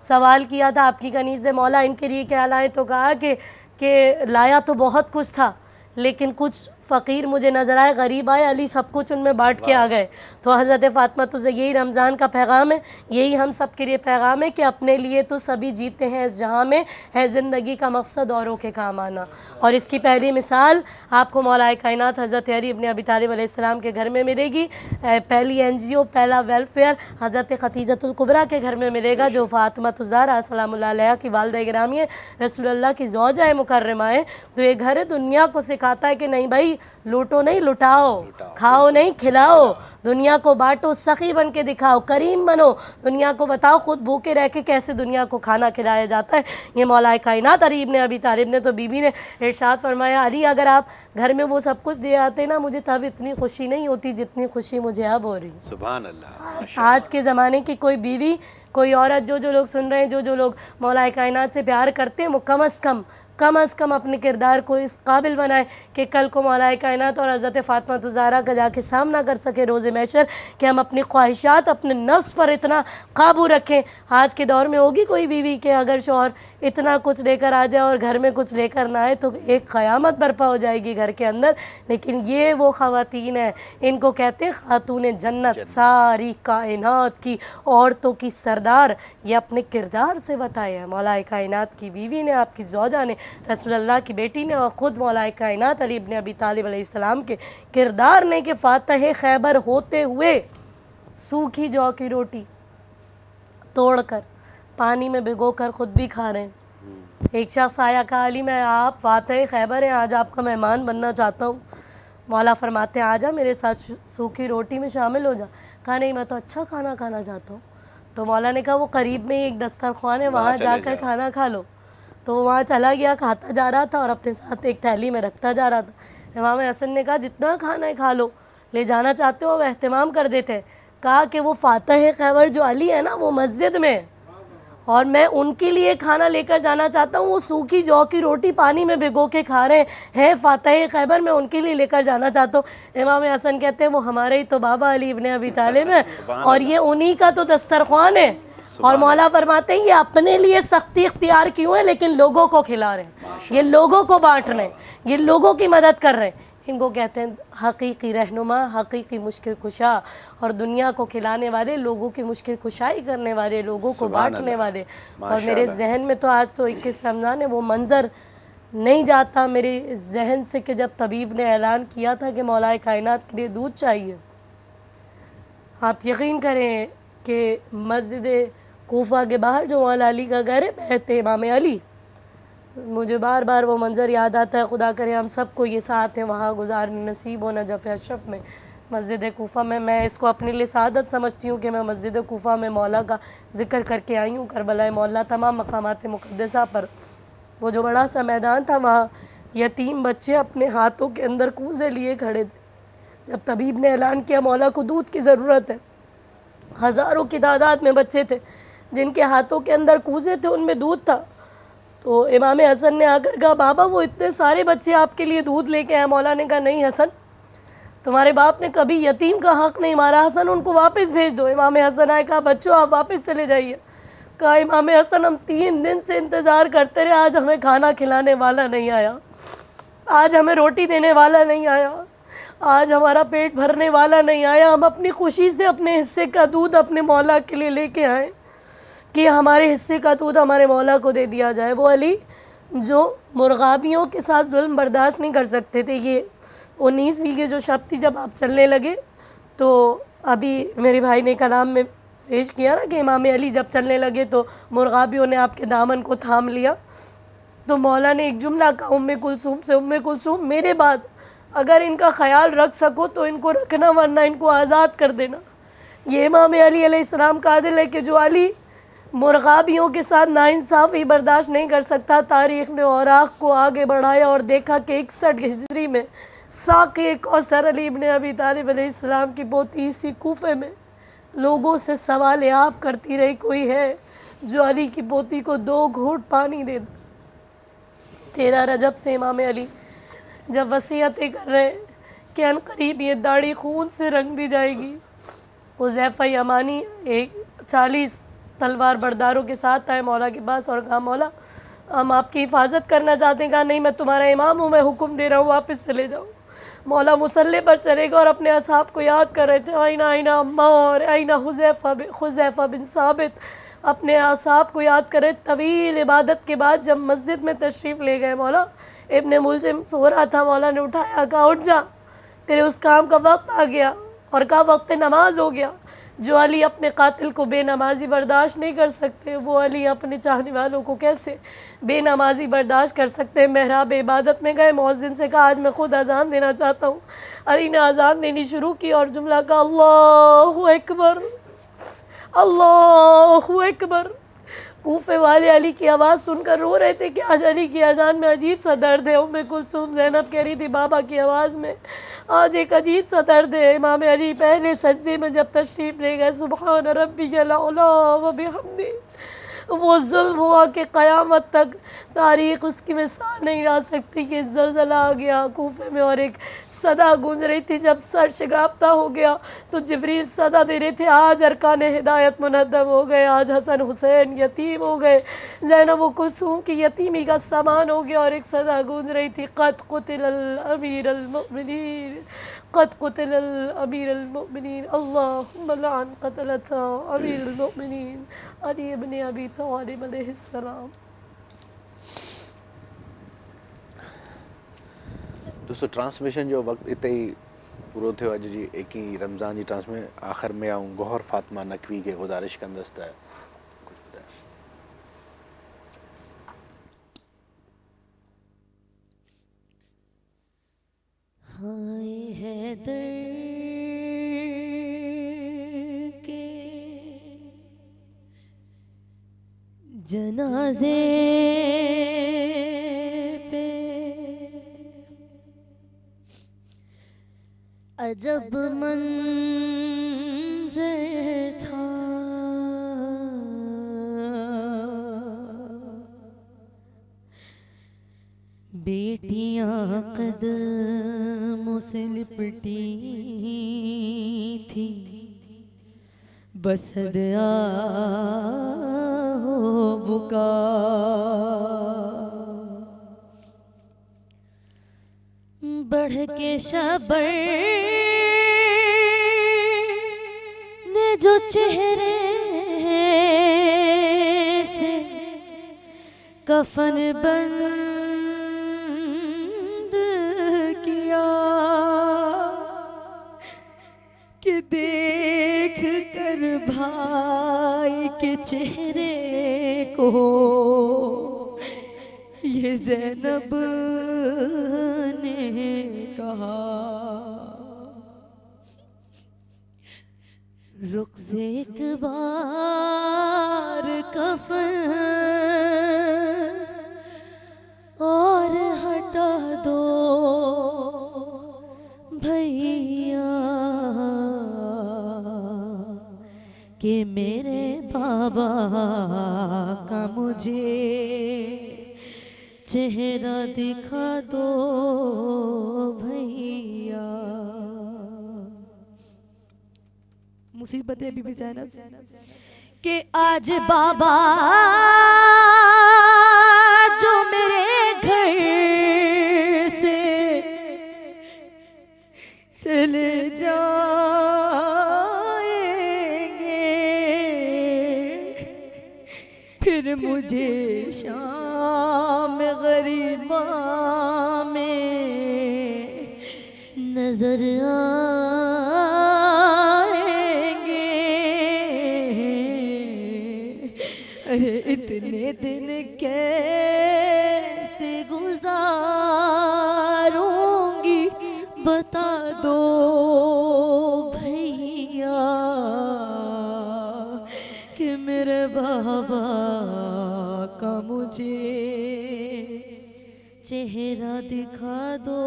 सवाल किया था आपकी कनीज़ से, मौला इनके लिए क्या लाएँ? तो कहा कि लाया तो बहुत कुछ था, लेकिन कुछ फ़कीर मुझे नज़र आए, गरीब आए, अली सब कुछ उनमें बांट के आ गए। तो हज़रत फ़ातिमा तो यही रमज़ान का पैगाम है, यही हम सब के लिए पैगाम है कि अपने लिए तो सभी जीते हैं इस जहाँ में, है ज़िंदगी का मकसद औरों के काम आना। और इसकी पहली मिसाल आपको मौलाए कायनात हज़रत अली इब्ने अबी तालिब अलैहिस्सलाम के घर में मिलेगी। पहली NGO, पहला वेलफेयर हज़रत खतीजतुल कुबरा के घर में मिलेगा, जो फ़ातिमा ज़हरा सलामुल्लाह अलैहा की वालिदा गिरामी है, रसूलुल्लाह की ज़ौजा मुकर्रमा है। तो ये घर दुनिया को सिखाता है कि नहीं भाई, लूटो नहीं लुटाओ, खाओ नहीं खिलाओ, दुनिया को बांटो, सखी बन के दिखाओ, करीम बनो, दुनिया को बताओ खुद भूखे रह के कैसे दुनिया को खाना खिलाया जाता है। ये मौलाए कायनात अली इब्ने अबी तालिब ने, तो बीबी ने इरशाद फरमाया, अली अगर आप घर में वो सब कुछ दे आते ना, मुझे तब इतनी खुशी नहीं होती जितनी खुशी मुझे अब हो रही। सुभान अल्लाह। आज के ज़माने की कोई बीवी, कोई औरत, जो लोग सुन रहे हैं, जो लोग मौलाए कायनात से प्यार करते हैं, वो कम अज़ कम अपने किरदार को इस काबिल बनाए कि कल को मौलाए कायनात और हज़रत फ़ातिमा ज़हरा का जाके सामना कर सके रोज़े महशर, कि हम अपनी ख्वाहिशात, अपने नफ्स पर इतना काबू रखें। आज के दौर में होगी कोई बीवी के अगर शौहर इतना कुछ लेकर आ जाए और घर में कुछ लेकर ना आए तो एक क़यामत बर्पा हो जाएगी घर के अंदर। लेकिन ये वो ख़वातीन है, इनको कहते हैं ख़ातून जन्नत, सारी कायनात की औरतों की सरदार। ये अपने किरदार से बताए हैं मौलाए कायनात की बीवी ने, आपकी ज़ौजा ने, रसूलुल्लाह की बेटी ने, और ख़ुद मौलाए कायनात अली इब्ने अबी तालिब अलैहिस्सलाम के किरदार ने, कि फ़ातह खैबर होते हुए सूखी जौ की रोटी तोड़कर पानी में भिगोकर ख़ुद भी खा रहे हैं। एक शख्स आया, कहा अली मैं आप फ़ातह खैबर हैं, आज आपका मेहमान बनना चाहता हूँ। मौला फरमाते हैं आजा मेरे साथ सूखी रोटी में शामिल हो जा। कहा नहीं मैं तो अच्छा खाना खाना चाहता हूँ। तो मौला ने कहा वो करीब में एक दस्तरख्वान है, वहाँ जाकर खाना खा लो। तो वहाँ चला गया, खाता जा रहा था और अपने साथ एक थैली में रखता जा रहा था। इमाम हसन ने कहा जितना खाना है खा लो, ले जाना चाहते हो? वह एहतमाम कर देते हैं। कहा कि वो फ़ातह खैबर जो अली है ना, वो मस्जिद में, और मैं उनके लिए खाना लेकर जाना चाहता हूँ। वो सूखी जौ की रोटी पानी में भिगो के खा रहे हैं फ़ातह खैबर, मैं उनके लिए लेकर जाना चाहता हूँ। इमाम हसन कहते हैं वो हमारे ही तो बाबा अली इब्ने अबी तालिब हैं और ये उन्हीं का तो दस्तरख्वान है। और मौला फरमाते हैं ये अपने लिए सख्ती इख्तियार क्यों है, लेकिन लोगों को खिला रहे हैं, ये लोगों को बांट रहे हैं, ये लोगों की मदद कर रहे हैं। इनको कहते हैं हकीकी रहनुमा, हकीकी मुश्किल कुशा, और दुनिया को खिलाने वाले, लोगों की मुश्किल कुशाई करने वाले, लोगों को बांटने वाले। और मेरे जहन में तो आज तो 21 रमज़ान है, वो मंज़र नहीं जाता मेरे जहन से कि जब तबीब ने ऐलान किया था कि मौलाए कायनात के लिए दूध चाहिए। आप यकीन करें कि मस्जिद कोफा के बाहर जो मौला अली का घर है, बैत इमाम अली, मुझे बार बार वो मंज़र याद आता है। खुदा करे हम सबको ये साथ हैं वहाँ गुजारने नसीब हो नजफ़ अशरफ में। मस्जिद कूफ़ा में। मैं इसको अपने लिए सादत समझती हूँ कि मैं मस्जिद कूफ़ा में मौला का ज़िक्र करके आई हूँ। करबला मौला तमाम मकामात मुक़द्दसा पर वो जो बड़ा सा मैदान था, वहाँ यतीम बच्चे अपने हाथों के अंदर कूज़े लिए खड़े थे। जब तबीब ने ऐलान किया मौला को दूध की ज़रूरत है, हज़ारों की तादाद में बच्चे थे जिनके हाथों के अंदर कूज़े थे, उनमें दूध था। तो इमाम हसन ने आकर कहा, बाबा वो इतने सारे बच्चे आपके लिए दूध लेके आए। मौला ने कहा, नहीं हसन, तुम्हारे बाप ने कभी यतीम का हक़ नहीं मारा, हसन उनको वापस भेज दो। इमाम हसन आए, कहा बच्चों आप वापस चले जाइए। कहा इमाम हसन हम 3 दिन से इंतज़ार करते रहे, आज हमें खाना खिलाने वाला नहीं आया, आज हमें रोटी देने वाला नहीं आया, आज हमारा पेट भरने वाला नहीं आया। हम अपनी खुशी से अपने हिस्से का दूध अपने मौला के लिए लेके आए कि हमारे हिस्से का दूध हमारे मौला को दे दिया जाए। वो अली जो मुर्गाबियों के साथ जुल्म बर्दाश्त नहीं कर सकते थे। ये 19वीं के जो शब्द थी, जब आप चलने लगे तो अभी मेरे भाई ने कलाम में पेश किया ना कि इमाम अली जब चलने लगे तो मुर्गाबियों ने आपके दामन को थाम लिया। तो मौला ने एक जुमला कहा उम्मे कुलसूम से, उम्मे कुलसूम मेरे बाद अगर इनका ख्याल रख सको तो इनको रखना, वरना इनको आज़ाद कर देना। ये इमाम अली अलैहिस्सलाम का दिल है कि जो अली मुर्गाबियों के साथ नाइंसाफ़ी बर्दाश्त नहीं कर सकता। तारीख़ ने औराक़ को आगे बढ़ाया और देखा कि 61 हिजरी में साक़ी कौसर अली इब्न अबी तालिब अलैहिस्सलाम की पोती इसी कूफे में लोगों से सवाल आप करती रही, कोई है जो अली की पोती को 2 घूंट पानी दे दे। 13 रजब से इमाम अली जब वसीयतें कर रहे हैं कि अनकरीब ये दाढ़ी खून से रंग दी जाएगी। हुज़ैफ़ा यमानी एक 40 तलवार बरदारों के साथ आए मौला के पास और कहा, मौला हम आपकी हिफाजत करना चाहते हैं। कहा नहीं, मैं तुम्हारा इमाम हूँ, मैं हुक्म दे रहा हूँ, वापस चले जाओ। मौला मुसल्ले पर चलेगा और अपने असहाब को याद कर रहे थे, आइना आइना अम्मार, आइना हुज़ैफ़ा बिन साबित, अपने असहाब को याद कर रहे। तवील इबादत के बाद जब मस्जिद में तशरीफ़ ले गए मौला, इब्न मुलजिम सो रहा था, मौला ने उठाया, कहा उठ जा, तेरे उस काम का वक्त आ गया। और कहा वक्त नमाज हो गया। जो अली अपने कातिल को बेनमाजी बर्दाश्त नहीं कर सकते, वो अली अपने चाहने वालों को कैसे बेनमाजी बर्दाश्त कर सकते हैं। महराब इबादत में गए, मुअज्जिन से कहा आज मैं ख़ुद अज़ान देना चाहता हूँ। अली ने अज़ान देनी शुरू की और जुमला कहा, अल्लाहु अकबर, अल्लाहु अकबर। कूफे वाले अली की आवाज़ सुनकर रो रहे थे कि आज अली की अजान में अजीब सा दर्द है। उम्मे कुलसूम ज़ैनब कह रही थी बाबा की आवाज़ में आज एक अजीब सा दर्द है। इमाम अली पहले सजदे में जब तशरीफ़ ले गए, सुबहान रब्बियल आला व बिहम्दी, वो जुल्म हुआ कि क़यामत तक तारीख़ उसकी मिसाल नहीं ला सकती कि ज़लज़ला आ गया कूफे में और एक सदा गूंज रही थी। जब सर शगाफ्ता हो गया तो जिब्रील सदा दे रहे थे, आज अरकान हिदायत मुनद्दम हो गए, आज हसन हुसैन यतीम हो गए, ज़ैनब व कुलसूम की यतीमी का सामान हो गया। और एक सदा गूंज रही थी, क़द क़ुतिलल अमीरुल मुमिनीन, क़द क़ुतिलल अमीरुल मुमिनीन, अल्लाहुम्मा लअन क़तलता अमीरुल मुमिनीन अली इब्न अबी तालिब अलैहिस्सलाम। दोस्तों ट्रांसमिशन जो वक्त इते ही पूरो थियो अॼु जी 21 रमज़ान जी ट्रांसमिशन आख़िर में आऊं गौहर फातिमा नकवी के गुज़ारिश कंदसि त कुझु ॿुधायो। हाय हैदर के जनाजे पे अजब मंजर था, बेटियां कदमों से लिपटी थी, बसदया हो बुका, बढ़ के शबर ने जो चेहरे से कफन बंद किया कि देख कर भाई के चेहरे को ये ज़ैनब ने कहा, रुख से एक बार कफन और हटा दो भैया कि मेरे बाबा का मुझे चेहरा दिखा दो भैया। मुसीबत है बीबी ज़ैनब कि आज बाबा जो मेरे घर से चले जाएंगे, फिर मुझे शाम गरीबा में नजर अरे इतने दिन कैसे गुजारूंगी बता दो भैया कि मेरे बाबा का मुझे चेहरा दिखा दो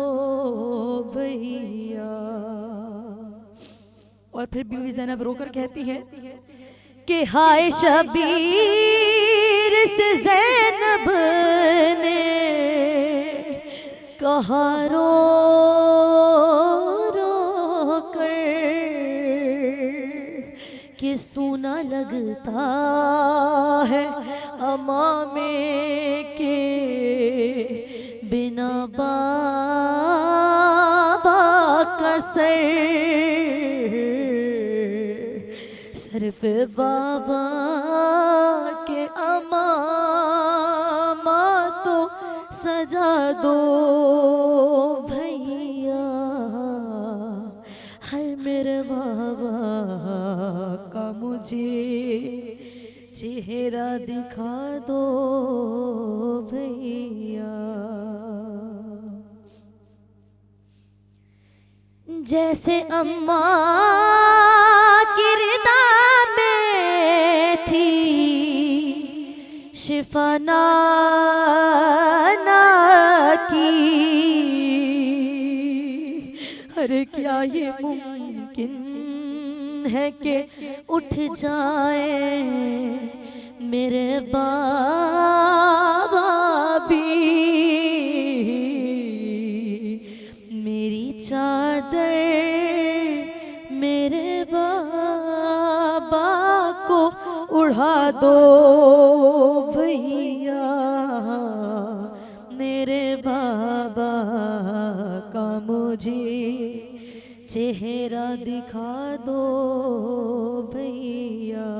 भैया। और फिर बीवी ज़ैनब रोकर कहती है कि हाय शबीर से ज़ैनब ने कहा रो रो कर कि सूना लगता है अमा में के बिना बाबा का सिर्फ बाबा के अमामा तो सजा दो भैया, है मेरे बाबा का मुझे चेहरा दिखा दो भैया। जैसे अम्मा की रिदा में थी शिफा नाना की, अरे क्या ये मुमकिन है कि उठ जाए मेरे बाबा भी, मेरी चादर मेरे बाबा को उड़ा दो भैया, मेरे बाबा का मुझे चेहरा दिखा दो भैया।